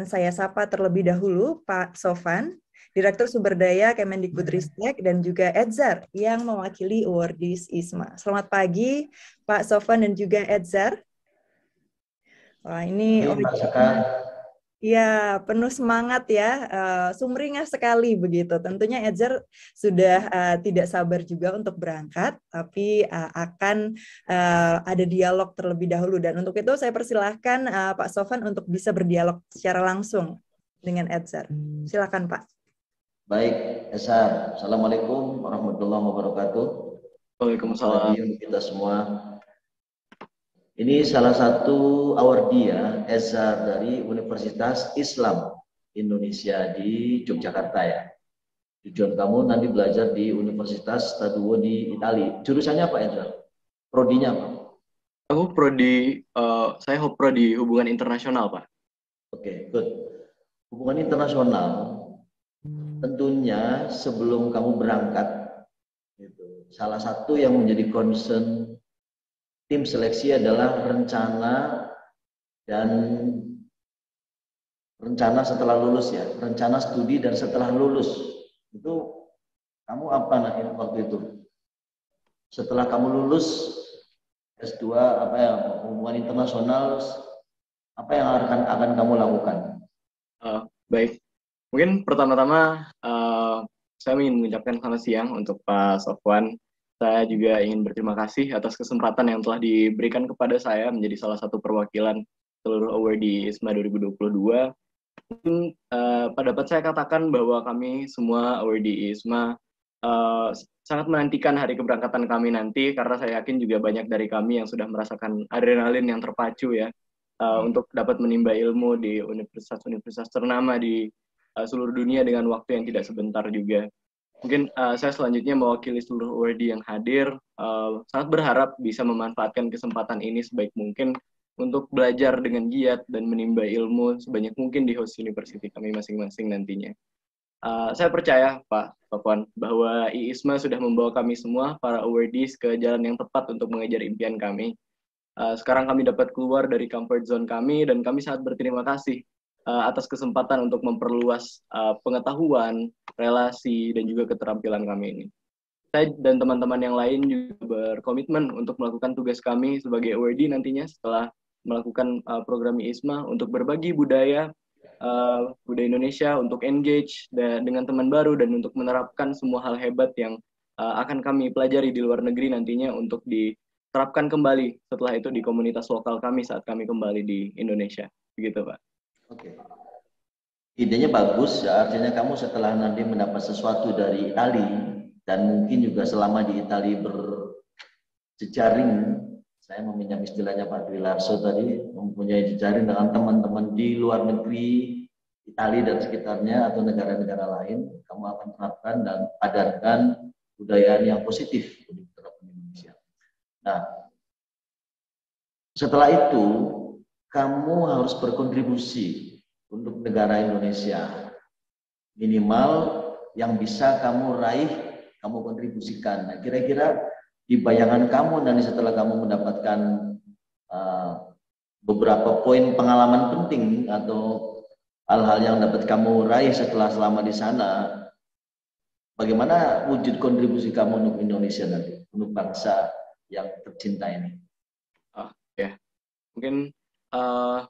saya sapa terlebih dahulu Pak Sofwan, Direktur Sumber Daya Kemendikbudristek, dan juga Edzar yang mewakili awardees ISMA. Selamat pagi Pak Sofwan dan juga Edzar. Wah, ini ya, penuh semangat ya, sumringah sekali begitu. Tentunya Edzar sudah tidak sabar juga untuk berangkat, tapi akan ada dialog terlebih dahulu. Dan untuk itu saya persilahkan Pak Sofwan untuk bisa berdialog secara langsung dengan Edzar. Silakan Pak. Baik, Edzar. Assalamualaikum warahmatullahi wabarakatuh. Waalaikumsalam. Untuk kita semua. Ini salah satu awardee ya, Edzar dari Universitas Islam Indonesia di Yogyakarta ya. Tujuan kamu nanti belajar di Universitas Padua di Italia. Jurusannya apa Edzar? Prodinya apa? Aku saya prodi hubungan internasional, Pak. Oke, good. Hubungan internasional, tentunya sebelum kamu berangkat, gitu, salah satu yang menjadi concern tim seleksi adalah rencana setelah lulus ya, rencana studi dan setelah lulus. Itu kamu apa waktu itu? Setelah kamu lulus S2 hubungan internasional, apa yang akan kamu lakukan? Baik, mungkin pertama-tama saya ingin mengucapkan selamat siang untuk Pak Sofwan. Saya juga ingin berterima kasih atas kesempatan yang telah diberikan kepada saya menjadi salah satu perwakilan seluruh awardee ISMA 2022. Mungkin dapat saya katakan bahwa kami semua awardee ISMA sangat menantikan hari keberangkatan kami nanti, karena saya yakin juga banyak dari kami yang sudah merasakan adrenalin yang terpacu ya, untuk dapat menimba ilmu di universitas-universitas ternama di seluruh dunia dengan waktu yang tidak sebentar juga. Mungkin saya selanjutnya mewakili seluruh awardee yang hadir, sangat berharap bisa memanfaatkan kesempatan ini sebaik mungkin untuk belajar dengan giat dan menimba ilmu sebanyak mungkin di host university kami masing-masing nantinya. Saya percaya Pak Sofwan bahwa IISMA sudah membawa kami semua, para awardees, ke jalan yang tepat untuk mengejar impian kami. Sekarang kami dapat keluar dari comfort zone kami, dan kami sangat berterima kasih atas kesempatan untuk memperluas pengetahuan, relasi, dan juga keterampilan kami ini. Saya dan teman-teman yang lain juga berkomitmen untuk melakukan tugas kami sebagai awardee nantinya setelah melakukan program IISMA untuk berbagi budaya Indonesia, untuk engage dengan teman baru, dan untuk menerapkan semua hal hebat yang akan kami pelajari di luar negeri nantinya untuk diterapkan kembali setelah itu di komunitas lokal kami saat kami kembali di Indonesia. Begitu, Pak. Oke. Idenya bagus, ya, artinya kamu setelah nanti mendapat sesuatu dari Italia, dan mungkin juga selama di Italia berjejaring, saya meminjam istilahnya Pak Dwi Larso tadi, mempunyai jejaring dengan teman-teman di luar negeri, Italia dan sekitarnya, atau negara-negara lain, kamu akan terapkan dan padarkan budaya yang positif untuk diterapkan di Indonesia. Nah, setelah itu, kamu harus berkontribusi untuk negara Indonesia. Minimal yang bisa kamu raih, kamu kontribusikan. Nah, kira-kira di bayangan kamu nanti setelah kamu mendapatkan beberapa poin pengalaman penting atau hal-hal yang dapat kamu raih setelah selama di sana, bagaimana wujud kontribusi kamu untuk Indonesia nanti, untuk bangsa yang tercinta ini? Ya, mungkin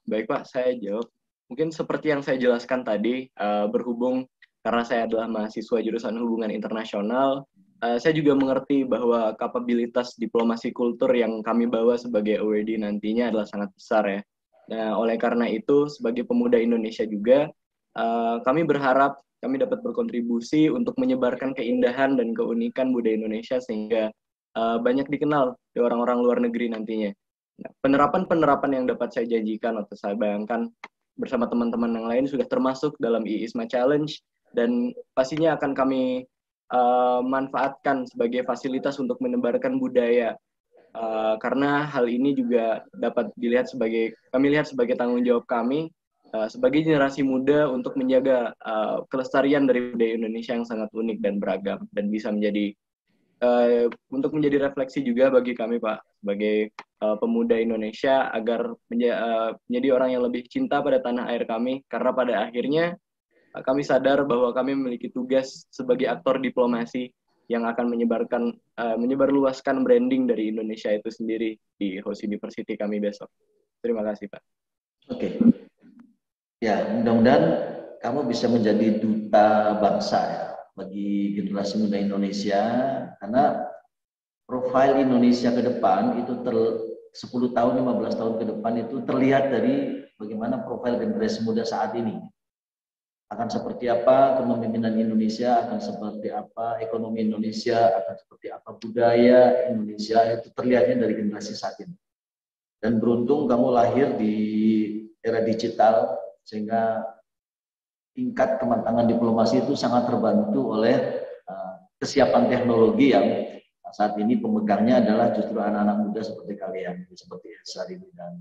baik Pak, saya jawab. Mungkin seperti yang saya jelaskan tadi, berhubung karena saya adalah mahasiswa jurusan hubungan internasional, saya juga mengerti bahwa kapabilitas diplomasi kultur yang kami bawa sebagai awardee nantinya adalah sangat besar ya. Nah, oleh karena itu, sebagai pemuda Indonesia juga, kami berharap kami dapat berkontribusi untuk menyebarkan keindahan dan keunikan budaya Indonesia sehingga banyak dikenal di orang-orang luar negeri nantinya. Nah, penerapan-penerapan yang dapat saya janjikan atau saya bayangkan bersama teman-teman yang lain sudah termasuk dalam IISMA Challenge, dan pastinya akan kami manfaatkan sebagai fasilitas untuk menebarkan budaya, karena hal ini juga dapat kami lihat sebagai tanggung jawab kami sebagai generasi muda untuk menjaga kelestarian dari budaya Indonesia yang sangat unik dan beragam, dan bisa menjadi untuk menjadi refleksi juga bagi kami, Pak, sebagai pemuda Indonesia, agar menjadi orang yang lebih cinta pada tanah air kami, karena pada akhirnya kami sadar bahwa kami memiliki tugas sebagai aktor diplomasi yang akan menyebarluaskan branding dari Indonesia itu sendiri di host university kami besok. Terima kasih, Pak. Oke. Ya, mudah-mudahan kamu bisa menjadi duta bangsa ya bagi generasi muda Indonesia, karena profil Indonesia ke depan itu 10 tahun, 15 tahun ke depan itu terlihat dari bagaimana profil generasi muda saat ini. Akan seperti apa kepemimpinan Indonesia, akan seperti apa ekonomi Indonesia, akan seperti apa budaya Indonesia, itu terlihatnya dari generasi saat ini. Dan beruntung kamu lahir di era digital, sehingga tingkat kematangan diplomasi itu sangat terbantu oleh kesiapan teknologi yang saat ini pemegangnya adalah justru anak-anak muda seperti kalian, seperti Esar ini dan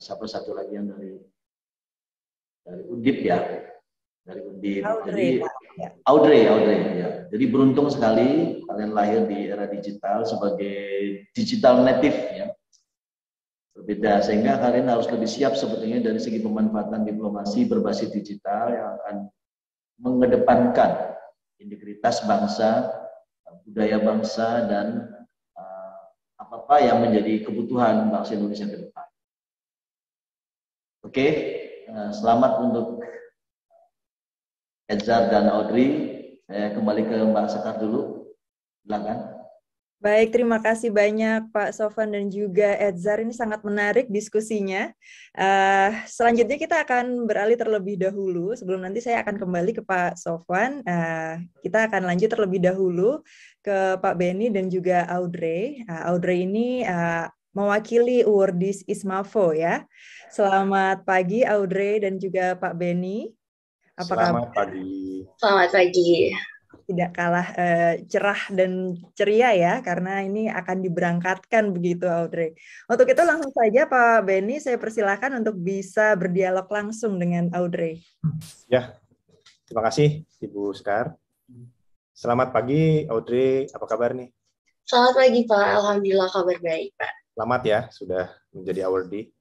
siapa satu lagi yang dari Undip ya, dari Undip. Jadi Audrey ya. Jadi beruntung sekali kalian lahir di era digital sebagai digital native ya. Berbeda, sehingga kalian harus lebih siap sebetulnya dari segi pemanfaatan diplomasi berbasis digital yang akan mengedepankan integritas bangsa, budaya bangsa, dan apa-apa yang menjadi kebutuhan bangsa Indonesia ke depan. Oke, selamat untuk Edzar dan Audrey. Saya kembali ke Mbak Sekar dulu. Silakan. Baik, terima kasih banyak Pak Sofwan dan juga Edzar. Ini sangat menarik diskusinya. Selanjutnya kita akan beralih terlebih dahulu. Sebelum nanti saya akan kembali ke Pak Sofwan. Kita akan lanjut terlebih dahulu ke Pak Benny dan juga Audrey. Audrey ini mewakili Awardees ISMAFO ya. Selamat pagi Audrey dan juga Pak Benny. Selamat pagi. Selamat pagi. Tidak kalah cerah dan ceria ya, karena ini akan diberangkatkan begitu Audrey. Untuk itu langsung saja Pak Benny, saya persilakan untuk bisa berdialog langsung dengan Audrey. Ya, terima kasih Ibu Sekar. Selamat pagi Audrey, apa kabar nih? Selamat pagi Pak, Alhamdulillah kabar baik Pak. Selamat ya, sudah menjadi awardee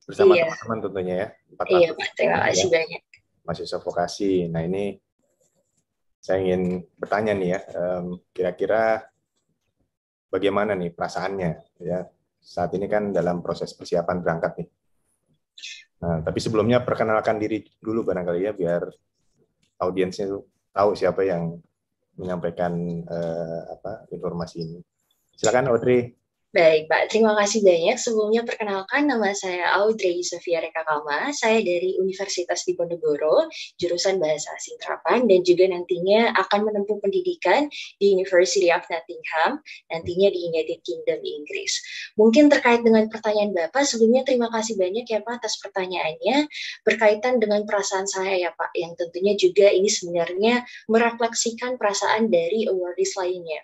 bersama teman-teman tentunya ya. Iya Pak, terima kasih banyak. Mahasiswa vokasi. Nah ini saya ingin bertanya nih ya, kira-kira bagaimana nih perasaannya ya saat ini kan dalam proses persiapan berangkat nih. Nah, tapi sebelumnya perkenalkan diri dulu barangkali ya biar audiensnya tahu siapa yang menyampaikan informasi ini. Silakan Audrey. Baik Pak, terima kasih banyak. Sebelumnya perkenalkan, nama saya Audrey Sofia Rekakama. Saya dari Universitas Diponegoro, jurusan Bahasa Asing Terapan, dan juga nantinya akan menempuh pendidikan di University of Nottingham, nantinya di United Kingdom, Inggris. Mungkin terkait dengan pertanyaan Bapak, sebelumnya terima kasih banyak ya Pak atas pertanyaannya, berkaitan dengan perasaan saya ya Pak, yang tentunya juga ini sebenarnya merefleksikan perasaan dari awardees lainnya.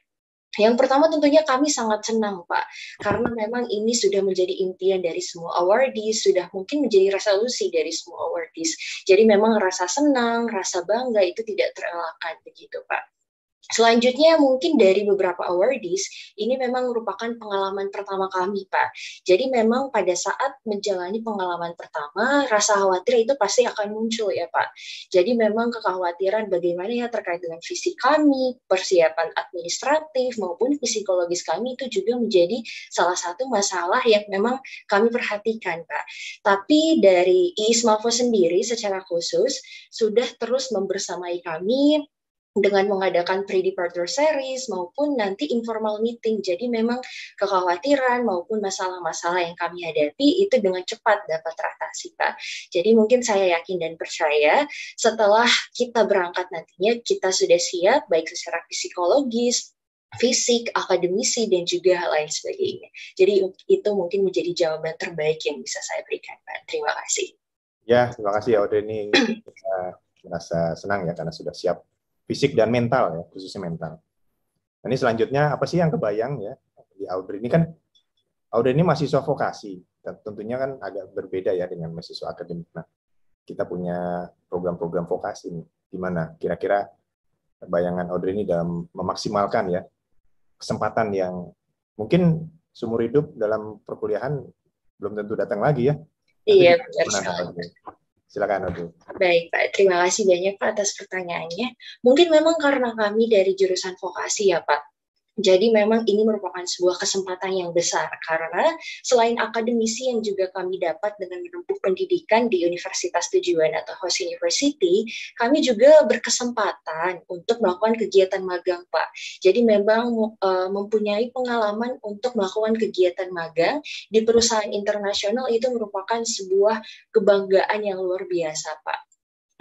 Yang pertama tentunya kami sangat senang Pak, karena memang ini sudah menjadi impian dari semua awardees, sudah mungkin menjadi resolusi dari semua awardees. Jadi memang rasa senang, rasa bangga itu tidak terelakkan begitu Pak. Selanjutnya mungkin dari beberapa awardees, ini memang merupakan pengalaman pertama kami Pak. Jadi memang pada saat menjalani pengalaman pertama, rasa khawatir itu pasti akan muncul ya Pak. Jadi memang kekhawatiran bagaimana ya terkait dengan fisik kami, persiapan administratif maupun psikologis kami itu juga menjadi salah satu masalah yang memang kami perhatikan Pak. Tapi dari ISMAFO sendiri secara khusus sudah terus membersamai kami dengan mengadakan pre-departure series maupun nanti informal meeting. Jadi memang kekhawatiran maupun masalah-masalah yang kami hadapi itu dengan cepat dapat teratasi, Pak. Jadi mungkin saya yakin dan percaya setelah kita berangkat nantinya kita sudah siap baik secara psikologis, fisik, akademisi, dan juga hal lain sebagainya. Jadi itu mungkin menjadi jawaban terbaik yang bisa saya berikan, Pak. Terima kasih. Ya, terima kasih ya Audrey. Ini kita merasa senang ya karena sudah siap fisik dan mental ya, khususnya mental. Nah, ini selanjutnya apa sih yang kebayang ya di Audrey ini kan Audrey ini mahasiswa vokasi dan tentunya kan agak berbeda ya dengan mahasiswa akademik. Nah, kita punya program-program vokasi nih. Gimana kira-kira bayangan Audrey ini dalam memaksimalkan ya kesempatan yang mungkin seumur hidup dalam perkuliahan belum tentu datang lagi ya. Iya, benar sekali. Silakan Audrey. Baik, Pak. Terima kasih banyak, Pak, atas pertanyaannya. Mungkin memang karena kami dari jurusan vokasi ya, Pak. Jadi memang ini merupakan sebuah kesempatan yang besar karena selain akademisi yang juga kami dapat dengan menempuh pendidikan di universitas tujuan atau host university, kami juga berkesempatan untuk melakukan kegiatan magang, Pak. Jadi memang mempunyai pengalaman untuk melakukan kegiatan magang di perusahaan internasional itu merupakan sebuah kebanggaan yang luar biasa, Pak.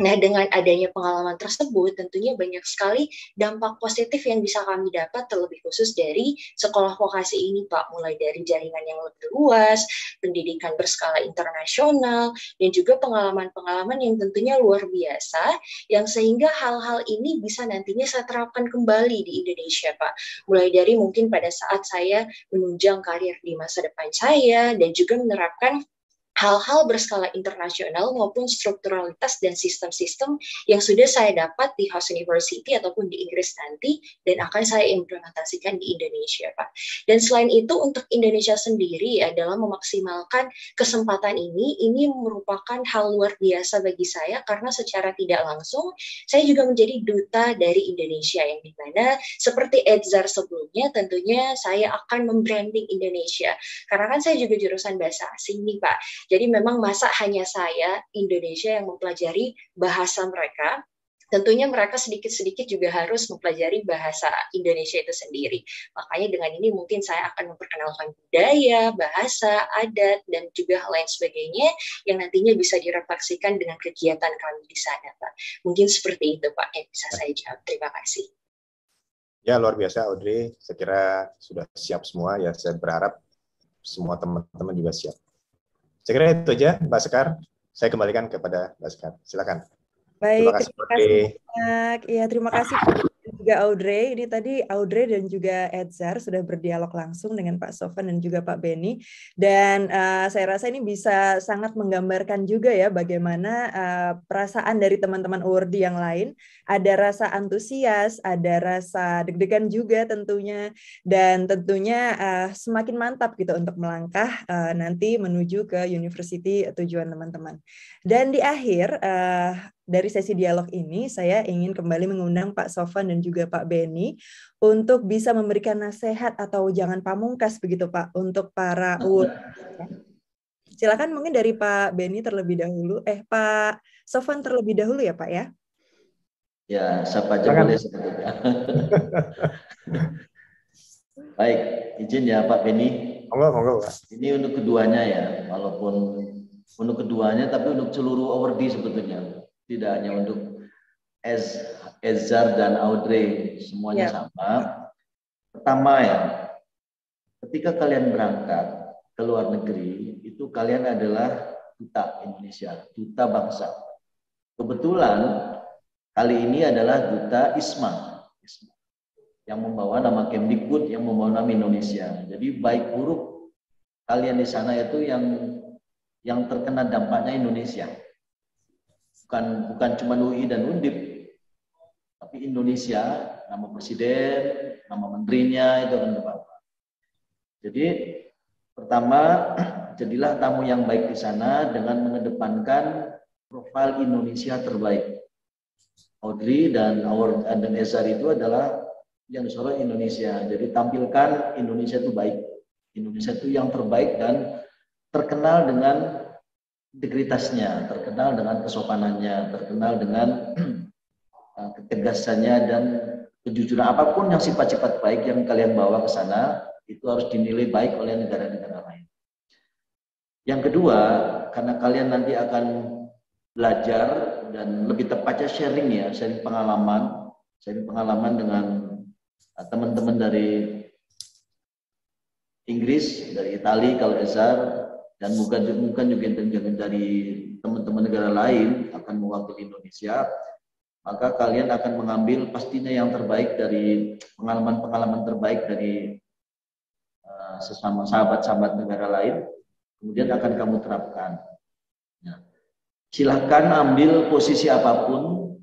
Nah, dengan adanya pengalaman tersebut, tentunya banyak sekali dampak positif yang bisa kami dapat, terlebih khusus dari sekolah vokasi ini, Pak. Mulai dari jaringan yang lebih luas, pendidikan berskala internasional, dan juga pengalaman-pengalaman yang tentunya luar biasa, yang sehingga hal-hal ini bisa nantinya saya terapkan kembali di Indonesia, Pak. Mulai dari mungkin pada saat saya menunjang karir di masa depan saya, dan juga menerapkan hal-hal berskala internasional maupun strukturalitas dan sistem-sistem yang sudah saya dapat di host university ataupun di Inggris nanti dan akan saya implementasikan di Indonesia, Pak. Dan selain itu untuk Indonesia sendiri adalah memaksimalkan kesempatan ini merupakan hal luar biasa bagi saya karena secara tidak langsung saya juga menjadi duta dari Indonesia yang dimana seperti Edzar sebelumnya tentunya saya akan membranding Indonesia karena kan saya juga jurusan bahasa asing nih, Pak. Jadi memang masa hanya saya, Indonesia, yang mempelajari bahasa mereka, tentunya mereka sedikit-sedikit juga harus mempelajari bahasa Indonesia itu sendiri. Makanya dengan ini mungkin saya akan memperkenalkan budaya, bahasa, adat, dan juga hal lain sebagainya yang nantinya bisa direfleksikan dengan kegiatan kami di sana, Pak. Mungkin seperti itu, Pak, yang bisa saya jawab. Terima kasih. Ya, luar biasa, Audrey. Saya kira sudah siap semua. Ya, saya berharap semua teman-teman juga siap. Saya kira itu aja, Mbak Sekar. Saya kembalikan kepada Mbak Sekar. Silakan. Baik, terima kasih banyak. Ya, terima kasih juga Audrey. Ini tadi Audrey dan juga Edzar sudah berdialog langsung dengan Pak Sofwan dan juga Pak Benny. Dan saya rasa ini bisa sangat menggambarkan juga ya bagaimana perasaan dari teman-teman URDI yang lain. Ada rasa antusias, ada rasa deg-degan juga tentunya. Dan tentunya semakin mantap gitu untuk melangkah nanti menuju ke university tujuan teman-teman. Dan di akhir dari sesi dialog ini, saya ingin kembali mengundang Pak Sofwan dan juga Pak Benny untuk bisa memberikan nasihat atau jangan pamungkas begitu Pak untuk para silakan mungkin dari Pak Benny terlebih dahulu. Pak Sofwan terlebih dahulu ya Pak ya. Ya, siapa aja boleh sebetulnya. Baik, izin ya Pak Benny. Monggo, Pak. Ini untuk keduanya ya, walaupun untuk keduanya tapi untuk seluruh awardee sebetulnya. Tidak hanya untuk Edzar dan Audrey, semuanya sama. Pertama ya, ketika kalian berangkat ke luar negeri, itu kalian adalah duta Indonesia, duta bangsa. Kebetulan kali ini adalah duta ISMA yang membawa nama Kemdikbud, yang membawa nama Indonesia. Jadi baik buruk kalian di sana itu yang terkena dampaknya Indonesia. Bukan cuma UI dan Undip, tapi Indonesia, nama presiden, nama menterinya itu akan terbawa. Jadi pertama, jadilah tamu yang baik di sana dengan mengedepankan profil Indonesia terbaik. Audrey dan Edzar itu adalah yang disorot Indonesia. Jadi tampilkan Indonesia itu baik, Indonesia itu yang terbaik dan terkenal dengan integritasnya, terkenal dengan kesopanannya, terkenal dengan ketegasannya dan kejujuran apapun yang sifat-sifat baik yang kalian bawa ke sana itu harus dinilai baik oleh negara-negara lain. Yang kedua, karena kalian nanti akan belajar dan lebih tepatnya sharing pengalaman dengan teman-teman dari Inggris, dari Italia kalau Ezar, dan mungkin juga dari teman-teman negara lain akan mewakili Indonesia, maka kalian akan mengambil pastinya yang terbaik dari pengalaman-pengalaman terbaik dari sesama sahabat-sahabat negara lain, kemudian akan kamu terapkan. Nah, silahkan ambil posisi apapun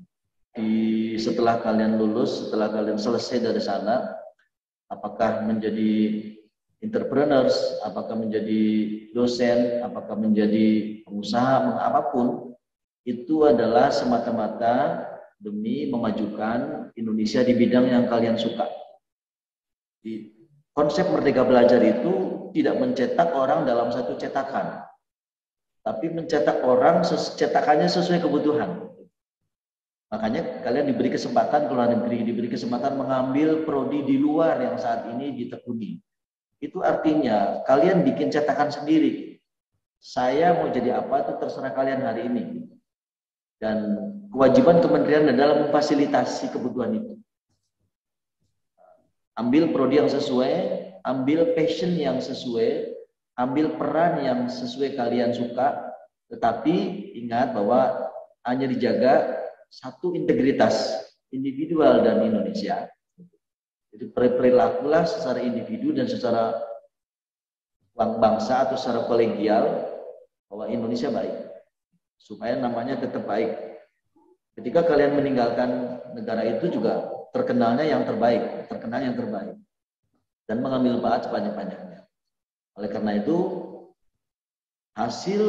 setelah kalian lulus, setelah kalian selesai dari sana, apakah menjadi entrepreneurs, apakah menjadi dosen, apakah menjadi pengusaha, apapun, itu adalah semata-mata demi memajukan Indonesia di bidang yang kalian suka. Konsep Merdeka Belajar itu tidak mencetak orang dalam satu cetakan, tapi mencetak orang cetakannya sesuai kebutuhan. Makanya kalian diberi kesempatan ke luar negeri, diberi kesempatan mengambil prodi di luar yang saat ini ditekuni. Itu artinya kalian bikin cetakan sendiri. Saya mau jadi apa itu terserah kalian hari ini. Dan kewajiban kementerian adalah memfasilitasi kebutuhan itu. Ambil prodi yang sesuai, ambil passion yang sesuai, ambil peran yang sesuai kalian suka, tetapi ingat bahwa hanya dijaga satu integritas individual dan Indonesia. Jadi perilakulah secara individu dan secara bangsa atau secara kolegial bahwa Indonesia baik, supaya namanya tetap baik. Ketika kalian meninggalkan negara itu juga terkenalnya yang terbaik, dan mengambil manfaat sebanyak-banyaknya. Oleh karena itu, hasil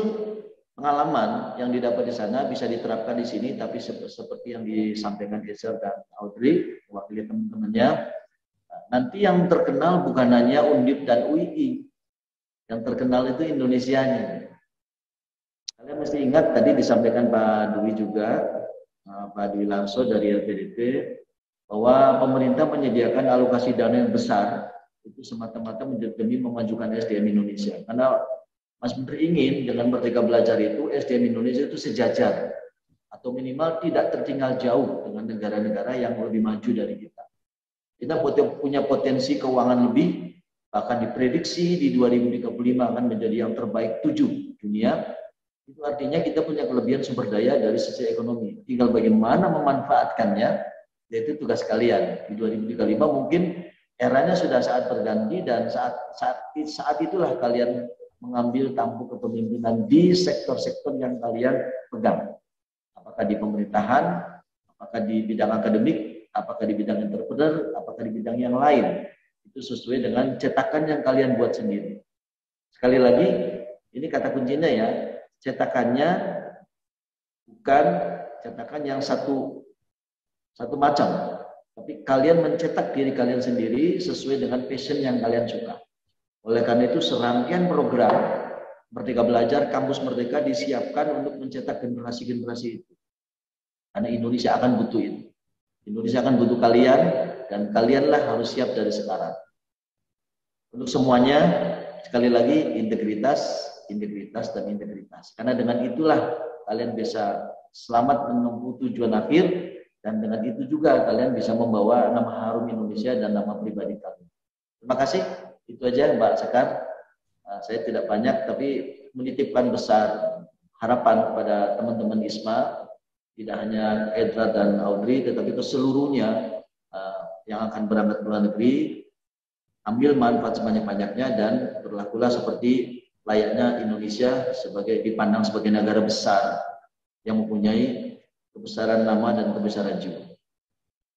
pengalaman yang didapat di sana bisa diterapkan di sini, tapi seperti yang disampaikan Ezer dan Audrey, mewakili teman-temannya, nanti yang terkenal bukan hanya Undip dan UI, yang terkenal itu Indonesianya. Kalian mesti ingat tadi disampaikan Pak Dwi juga, Pak Dwi Larso dari LPDP, bahwa pemerintah menyediakan alokasi dana yang besar itu semata-mata demi memajukan SDM Indonesia. Karena Mas Menteri ingin dengan Merdeka Belajar itu SDM Indonesia itu sejajar atau minimal tidak tertinggal jauh dengan negara-negara yang lebih maju dari kita. Kita punya potensi keuangan lebih, bahkan diprediksi di 2035 akan menjadi yang terbaik 7 dunia. Itu artinya kita punya kelebihan sumber daya dari sisi ekonomi. Tinggal bagaimana memanfaatkannya, yaitu tugas kalian. Di 2035 mungkin eranya sudah saat berganti dan saat itulah kalian mengambil tampuk kepemimpinan di sektor-sektor yang kalian pegang. Apakah di pemerintahan, apakah di bidang akademik, apakah di bidang entrepreneur, apakah di bidang yang lain. Itu sesuai dengan cetakan yang kalian buat sendiri. Sekali lagi, ini kata kuncinya ya, cetakannya bukan cetakan yang satu macam, tapi kalian mencetak diri kalian sendiri sesuai dengan passion yang kalian suka. Oleh karena itu serangkaian program Merdeka Belajar, Kampus Merdeka disiapkan untuk mencetak generasi-generasi itu. Karena Indonesia akan butuh itu. Indonesia akan butuh kalian, dan kalianlah harus siap dari sekarang. Untuk semuanya, sekali lagi integritas, dan integritas. Karena dengan itulah kalian bisa selamat menempuh tujuan akhir, dan dengan itu juga kalian bisa membawa nama harum Indonesia dan nama pribadi kalian. Terima kasih. Itu aja Mbak Sekar. Saya tidak banyak, tapi menitipkan besar harapan kepada teman-teman ISMA, tidak hanya Edra dan Audrey, tetapi ke seluruhnya yang akan berangkat ke luar negeri, ambil manfaat sebanyak-banyaknya dan berlakulah seperti layaknya Indonesia dipandang sebagai negara besar yang mempunyai kebesaran nama dan kebesaran jiwa.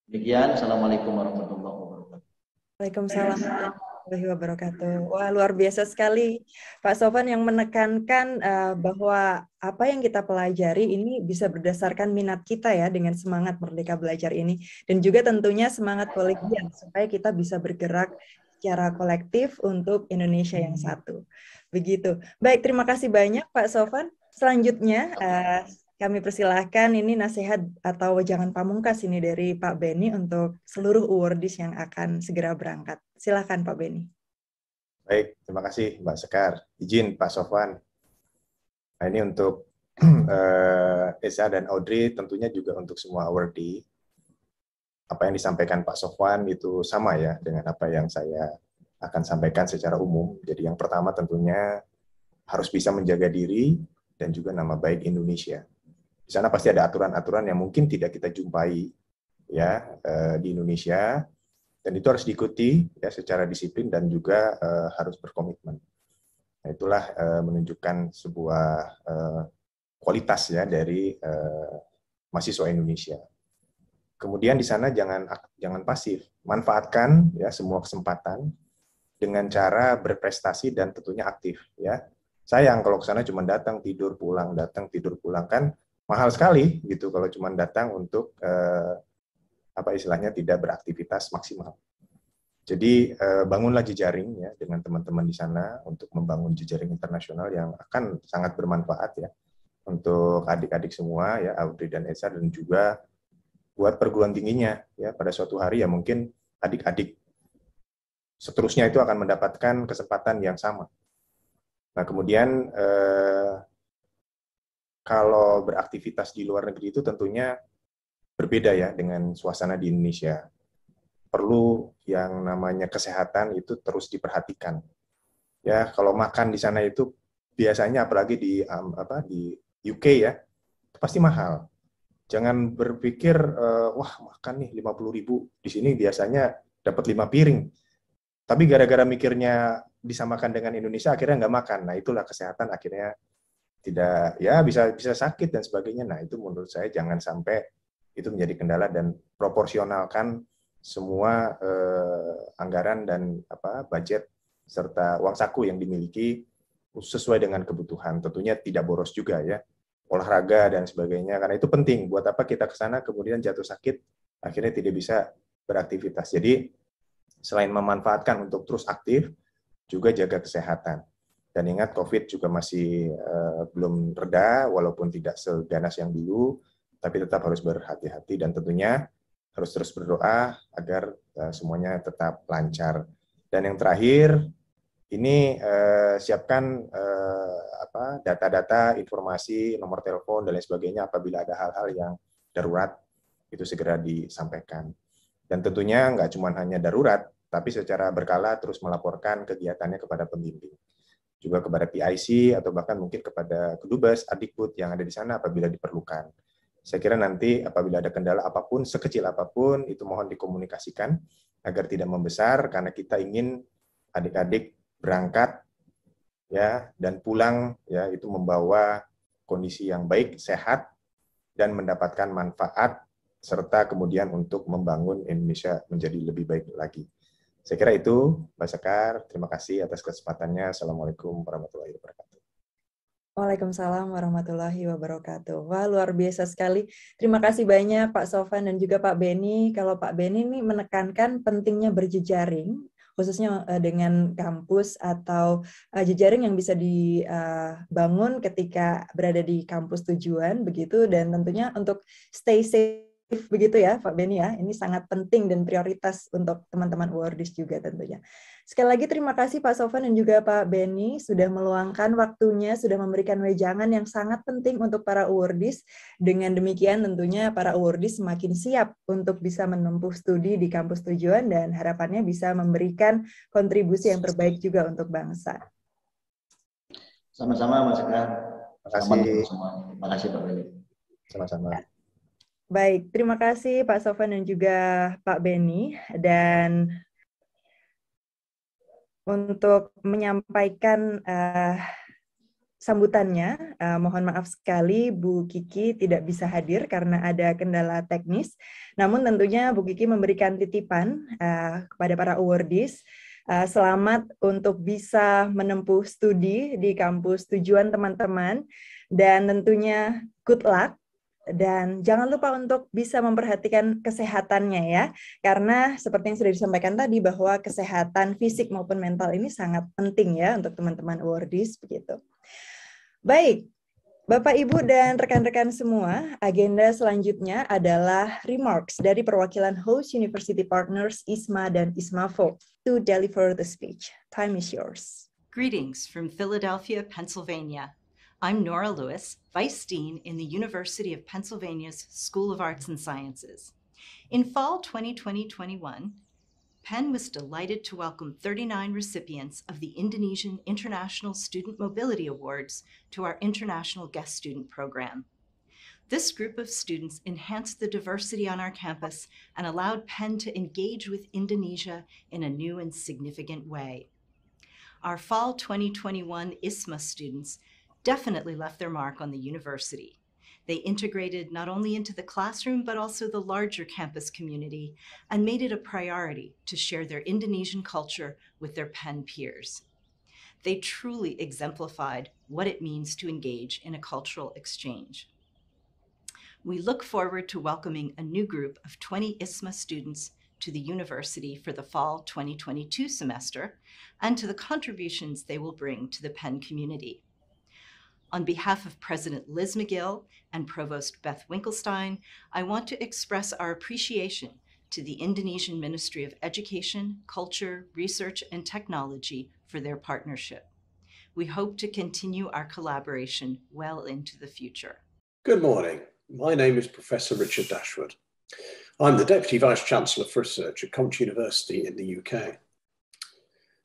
Demikian, Assalamualaikum warahmatullahi wabarakatuh. Waalaikumsalam warahmatullahi wabarakatuh. Wah, luar biasa sekali Pak Sofwan yang menekankan bahwa apa yang kita pelajari ini bisa berdasarkan minat kita ya, dengan semangat Merdeka Belajar ini, dan juga tentunya semangat kolegial supaya kita bisa bergerak secara kolektif untuk Indonesia yang satu. Begitu. Baik, terima kasih banyak Pak Sofwan. Selanjutnya kami persilahkan ini nasihat atau wejangan pamungkas ini dari Pak Beni untuk seluruh awardees yang akan segera berangkat. Silakan Pak Beni. Baik, terima kasih Mbak Sekar. Izin Pak Sofwan. Nah, ini untuk Esa dan Audrey, tentunya juga untuk semua awardee. Apa yang disampaikan Pak Sofwan itu sama ya dengan apa yang saya akan sampaikan secara umum. Jadi yang pertama tentunya harus bisa menjaga diri dan juga nama baik Indonesia. Di sana pasti ada aturan-aturan yang mungkin tidak kita jumpai ya di Indonesia, dan itu harus diikuti ya secara disiplin dan juga harus berkomitmen. Nah, itulah menunjukkan sebuah kualitas ya dari mahasiswa Indonesia. Kemudian di sana jangan pasif, manfaatkan ya semua kesempatan dengan cara berprestasi dan tentunya aktif ya. Sayang kalau ke sana cuma datang tidur pulang kan mahal sekali gitu kalau cuma datang untuk apa istilahnya tidak beraktivitas maksimal. Jadi bangunlah jejaring ya dengan teman-teman di sana untuk membangun jejaring internasional yang akan sangat bermanfaat ya untuk adik-adik semua ya, Audrey dan Esa, dan juga buat perguruan tingginya ya pada suatu hari ya mungkin adik-adik seterusnya itu akan mendapatkan kesempatan yang sama. Nah kemudian kalau beraktivitas di luar negeri itu tentunya berbeda ya dengan suasana di Indonesia. Perlu yang namanya kesehatan itu terus diperhatikan. Ya, kalau makan di sana itu biasanya apalagi di UK ya, pasti mahal. Jangan berpikir wah makan nih 50.000, di sini biasanya dapat 5 piring. Tapi gara-gara mikirnya disamakan dengan Indonesia akhirnya nggak makan. Nah, itulah kesehatan akhirnya tidak ya bisa sakit dan sebagainya. Nah, itu menurut saya jangan sampai itu menjadi kendala dan proporsionalkan semua anggaran dan budget serta uang saku yang dimiliki sesuai dengan kebutuhan. Tentunya tidak boros juga ya, olahraga dan sebagainya, karena itu penting. Buat apa kita ke sana kemudian jatuh sakit akhirnya tidak bisa beraktivitas. Jadi selain memanfaatkan untuk terus aktif, juga jaga kesehatan. Dan ingat COVID juga masih belum reda, walaupun tidak seganas yang dulu, tapi tetap harus berhati-hati dan tentunya harus terus berdoa agar semuanya tetap lancar. Dan yang terakhir, ini siapkan data-data, informasi, nomor telepon, dan lain sebagainya apabila ada hal-hal yang darurat, itu segera disampaikan. Dan tentunya nggak cuma hanya darurat, tapi secara berkala terus melaporkan kegiatannya kepada pembimbing. Juga kepada PIC, atau bahkan mungkin kepada Kedubes, Adikbud yang ada di sana apabila diperlukan. Saya kira nanti apabila ada kendala apapun, sekecil apapun, itu mohon dikomunikasikan agar tidak membesar, karena kita ingin adik-adik berangkat ya dan pulang ya itu membawa kondisi yang baik, sehat, dan mendapatkan manfaat, serta kemudian untuk membangun Indonesia menjadi lebih baik lagi. Saya kira itu, Mbak Sekar. Terima kasih atas kesempatannya. Assalamualaikum warahmatullahi wabarakatuh. Waalaikumsalam warahmatullahi wabarakatuh. Wah, luar biasa sekali. Terima kasih banyak Pak Sofwan dan juga Pak Beni. Kalau Pak Beni ini menekankan pentingnya berjejaring, khususnya dengan kampus atau jejaring yang bisa dibangun ketika berada di kampus tujuan, begitu, dan tentunya untuk stay safe begitu ya Pak Beni ya. Ini sangat penting dan prioritas untuk teman-teman awardees juga tentunya. Sekali lagi terima kasih Pak Sofwan dan juga Pak Beni sudah meluangkan waktunya, sudah memberikan wejangan yang sangat penting untuk para awardees. Dengan demikian tentunya para awardees semakin siap untuk bisa menempuh studi di kampus tujuan dan harapannya bisa memberikan kontribusi yang terbaik juga untuk bangsa. Sama-sama Mas Sekar. Terima kasih. Terima kasih Pak Beni. Sama-sama. Baik, terima kasih Pak Sofwan dan juga Pak Beni. Dan untuk menyampaikan sambutannya, mohon maaf sekali Bu Kiki tidak bisa hadir karena ada kendala teknis. Namun tentunya Bu Kiki memberikan titipan kepada para awardees. Selamat untuk bisa menempuh studi di kampus tujuan teman-teman. Dan tentunya good luck. Dan jangan lupa untuk bisa memperhatikan kesehatannya ya, karena seperti yang sudah disampaikan tadi bahwa kesehatan fisik maupun mental ini sangat penting ya untuk teman-teman awardees begitu. Baik, Bapak, Ibu, dan rekan-rekan semua, agenda selanjutnya adalah remarks dari perwakilan host University Partners ISMA dan ISMAFO to deliver the speech. Time is yours. Greetings from Philadelphia, Pennsylvania. I'm Nora Lewis, Vice Dean in the University of Pennsylvania's School of Arts and Sciences. In fall 2020-21, Penn was delighted to welcome 39 recipients of the Indonesian International Student Mobility Awards to our International Guest Student Program. This group of students enhanced the diversity on our campus and allowed Penn to engage with Indonesia in a new and significant way. Our fall 2021 ISMA students definitely left their mark on the university. They integrated not only into the classroom, but also the larger campus community and made it a priority to share their Indonesian culture with their Penn peers. They truly exemplified what it means to engage in a cultural exchange. We look forward to welcoming a new group of 20 ISMA students to the university for the fall 2022 semester and to the contributions they will bring to the Penn community. On behalf of President Liz McGill and Provost Beth Winkelstein, I want to express our appreciation to the Indonesian Ministry of Education, Culture, Research, and Technology for their partnership. We hope to continue our collaboration well into the future. Good morning. My name is Professor Richard Dashwood. I'm the Deputy Vice-Chancellor for Research at Coventry University in the UK.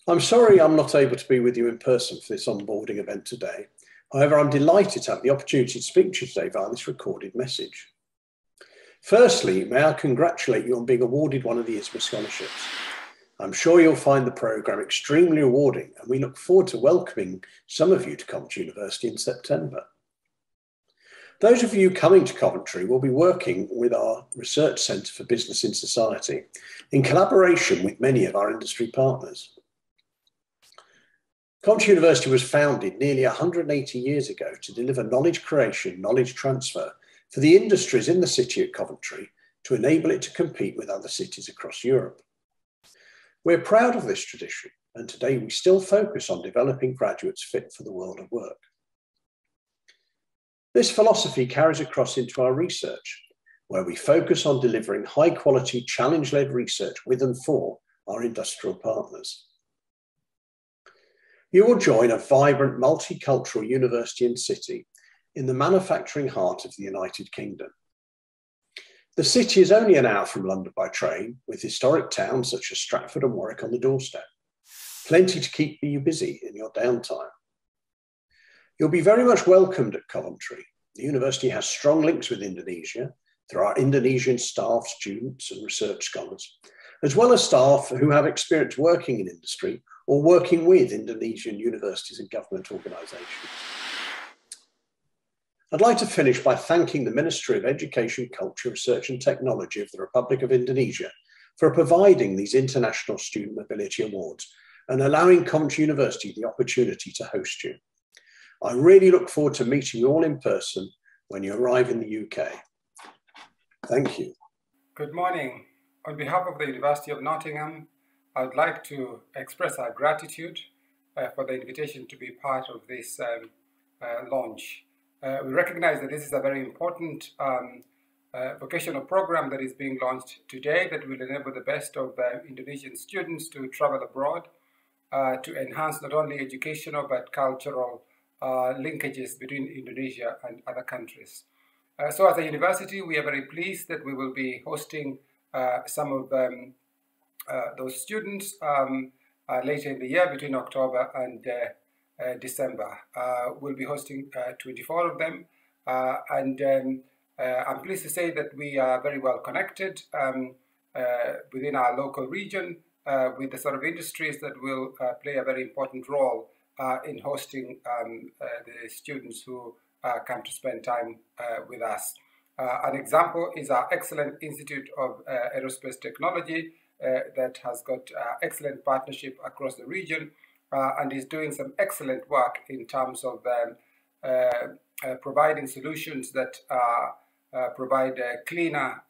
I'm sorry I'm not able to be with you in person for this onboarding event today. However, I'm delighted to have the opportunity to speak to you today via this recorded message. Firstly, may I congratulate you on being awarded one of the ISMA scholarships. I'm sure you'll find the programme extremely rewarding, and we look forward to welcoming some of you to Coventry University in September. Those of you coming to Coventry will be working with our Research Centre for Business in Society in collaboration with many of our industry partners. Coventry University was founded nearly 180 years ago to deliver knowledge creation, knowledge transfer for the industries in the city of Coventry to enable it to compete with other cities across Europe. We're proud of this tradition, and today we still focus on developing graduates fit for the world of work. This philosophy carries across into our research, where we focus on delivering high-quality, challenge-led research with and for our industrial partners. You will join a vibrant, multicultural university and city in the manufacturing heart of the United Kingdom. The city is only an hour from London by train, with historic towns such as Stratford and Warwick on the doorstep. Plenty to keep you busy in your downtime. You'll be very much welcomed at Coventry. The university has strong links with Indonesia through our Indonesian staff, students and research scholars, as well as staff who have experience working in industry or working with Indonesian universities and government organisations. I'd like to finish by thanking the Ministry of Education, Culture, Research and Technology of the Republic of Indonesia for providing these International Student Mobility Awards and allowing Coventry University the opportunity to host you. I really look forward to meeting you all in person when you arrive in the UK. Thank you. Good morning. On behalf of the University of Nottingham, I would like to express our gratitude for the invitation to be part of this launch. We recognize that this is a very important vocational program that is being launched today that will enable the best of Indonesian students to travel abroad to enhance not only educational but cultural linkages between Indonesia and other countries. So as a university, we are very pleased that we will be hosting some of those students later in the year between October and December. We'll be hosting 24 of them, and I'm pleased to say that we are very well connected within our local region with the sort of industries that will play a very important role in hosting the students who come to spend time with us. An example is our excellent Institute of Aerospace Technology that has got excellent partnership across the region and is doing some excellent work in terms of providing solutions that provide cleaner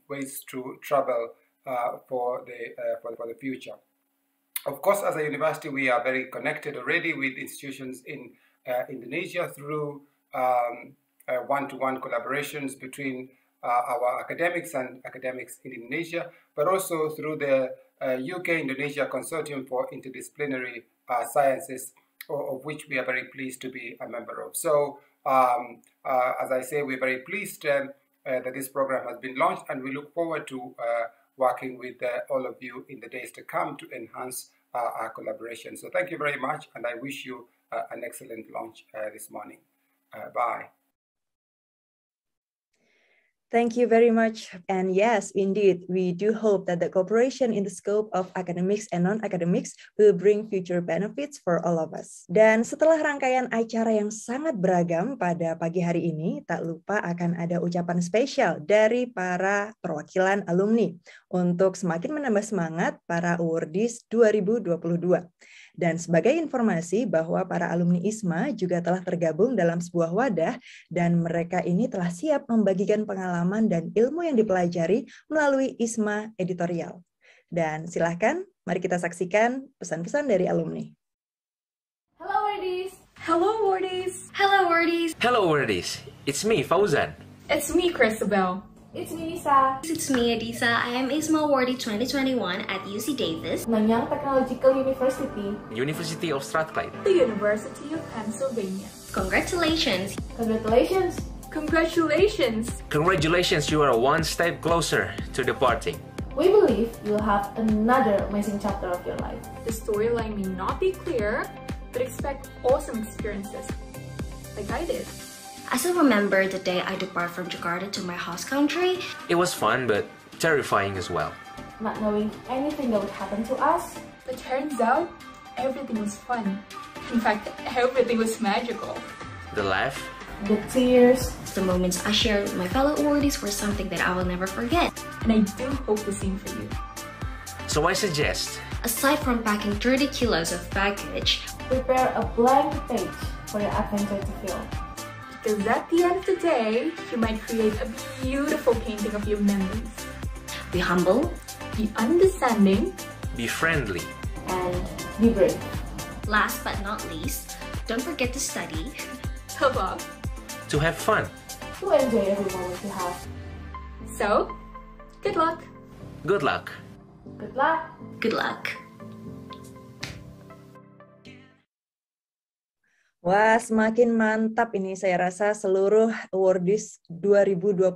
ways to travel for the future. Of course, as a university, we are very connected already with institutions in Indonesia through one-to-one collaborations between our academics and academics in Indonesia, but also through the UK-Indonesia Consortium for Interdisciplinary Sciences, of which we are very pleased to be a member of. So, as I say, we're very pleased that this program has been launched, and we look forward to working with all of you in the days to come to enhance our collaboration. So thank you very much, and I wish you an excellent launch this morning. Bye. Thank you very much. And yes, indeed, we do hope that the cooperation in the scope of academics and non-academics will bring future benefits for all of us. Dan setelah rangkaian acara yang sangat beragam pada pagi hari ini, tak lupa akan ada ucapan spesial dari para perwakilan alumni untuk semakin menambah semangat para awardees 2022. Dan sebagai informasi bahwa para alumni ISMA juga telah tergabung dalam sebuah wadah dan mereka ini telah siap membagikan pengalaman dan ilmu yang dipelajari melalui ISMA editorial. Dan silahkan, mari kita saksikan pesan-pesan dari alumni. Hello awardees! Hello awardees! Hello awardees! Hello awardees! It's me, Fauzan. It's me, Christabel. It's me, Nisa. It's me, Adisa. I am ISMA Awardee 2021 at UC Davis, Nanyang Technological University, University of Strathclyde, the University of Pennsylvania. Congratulations! Congratulations! Congratulations! Congratulations, you are one step closer to departing. We believe you'll have another amazing chapter of your life. The storyline may not be clear, but expect awesome experiences, like I did. I still remember the day I depart from Jakarta to my host country. It was fun, but terrifying as well. Not knowing anything that would happen to us. But turns out, everything was fun. In fact, everything was magical. The laugh, the tears, the moments I shared with my fellow awardees were something that I will never forget. And I do hope the same for you. So I suggest, aside from packing 30 kilos of baggage, prepare a blank page for your adventure to fill. Because at the end of the day, you might create a beautiful painting of your memories. Be humble, be understanding, be friendly, and be brave. Last but not least, don't forget to study, to love, to have fun, to enjoy every moment you have. So, good luck. Good luck. Good luck. Good luck. Wah, semakin mantap ini saya rasa seluruh awardees 2022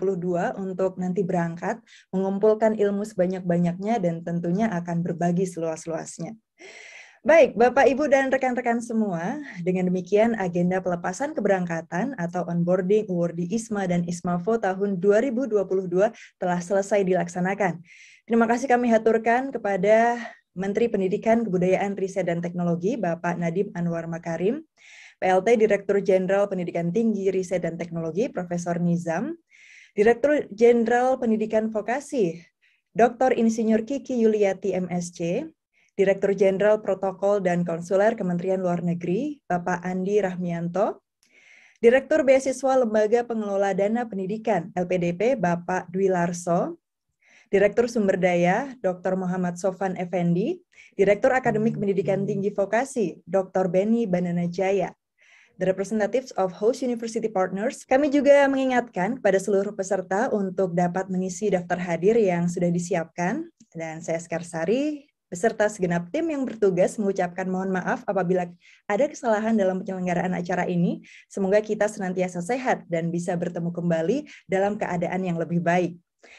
untuk nanti berangkat, mengumpulkan ilmu sebanyak-banyaknya dan tentunya akan berbagi seluas-luasnya. Baik, Bapak, Ibu, dan rekan-rekan semua, dengan demikian agenda pelepasan keberangkatan atau onboarding awardee ISMA dan ISMAFO tahun 2022 telah selesai dilaksanakan. Terima kasih kami haturkan kepada Menteri Pendidikan, Kebudayaan, Riset, dan Teknologi, Bapak Nadiem Anwar Makarim, PLT Direktur Jenderal Pendidikan Tinggi, Riset, dan Teknologi, Profesor Nizam, Direktur Jenderal Pendidikan Vokasi, Dr. Insinyur Kiki Yuliati, MSc, Direktur Jenderal Protokol dan Konsuler Kementerian Luar Negeri, Bapak Andi Rahmianto, Direktur Beasiswa Lembaga Pengelola Dana Pendidikan, LPDP, Bapak Dwi Larso, Direktur Sumber Daya, Dr. Muhammad Sofan Effendi, Direktur Akademik Pendidikan Tinggi Vokasi, Dr. Benny Bandanajaya, the representatives of host university partners. Kami juga mengingatkan kepada seluruh peserta untuk dapat mengisi daftar hadir yang sudah disiapkan. Dan saya Skarsari, beserta segenap tim yang bertugas mengucapkan mohon maaf apabila ada kesalahan dalam penyelenggaraan acara ini. Semoga kita senantiasa sehat dan bisa bertemu kembali dalam keadaan yang lebih baik.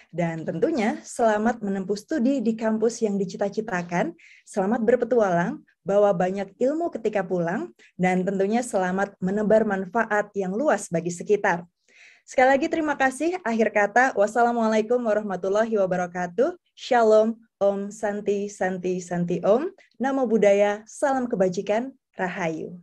Dan tentunya selamat menempuh studi di kampus yang dicita-citakan, selamat berpetualang, bawa banyak ilmu ketika pulang, dan tentunya selamat menebar manfaat yang luas bagi sekitar. Sekali lagi terima kasih. Akhir kata, wassalamualaikum warahmatullahi wabarakatuh. Shalom, Om Santi, Santi, Santi Om. Namo Buddhaya, salam kebajikan, Rahayu.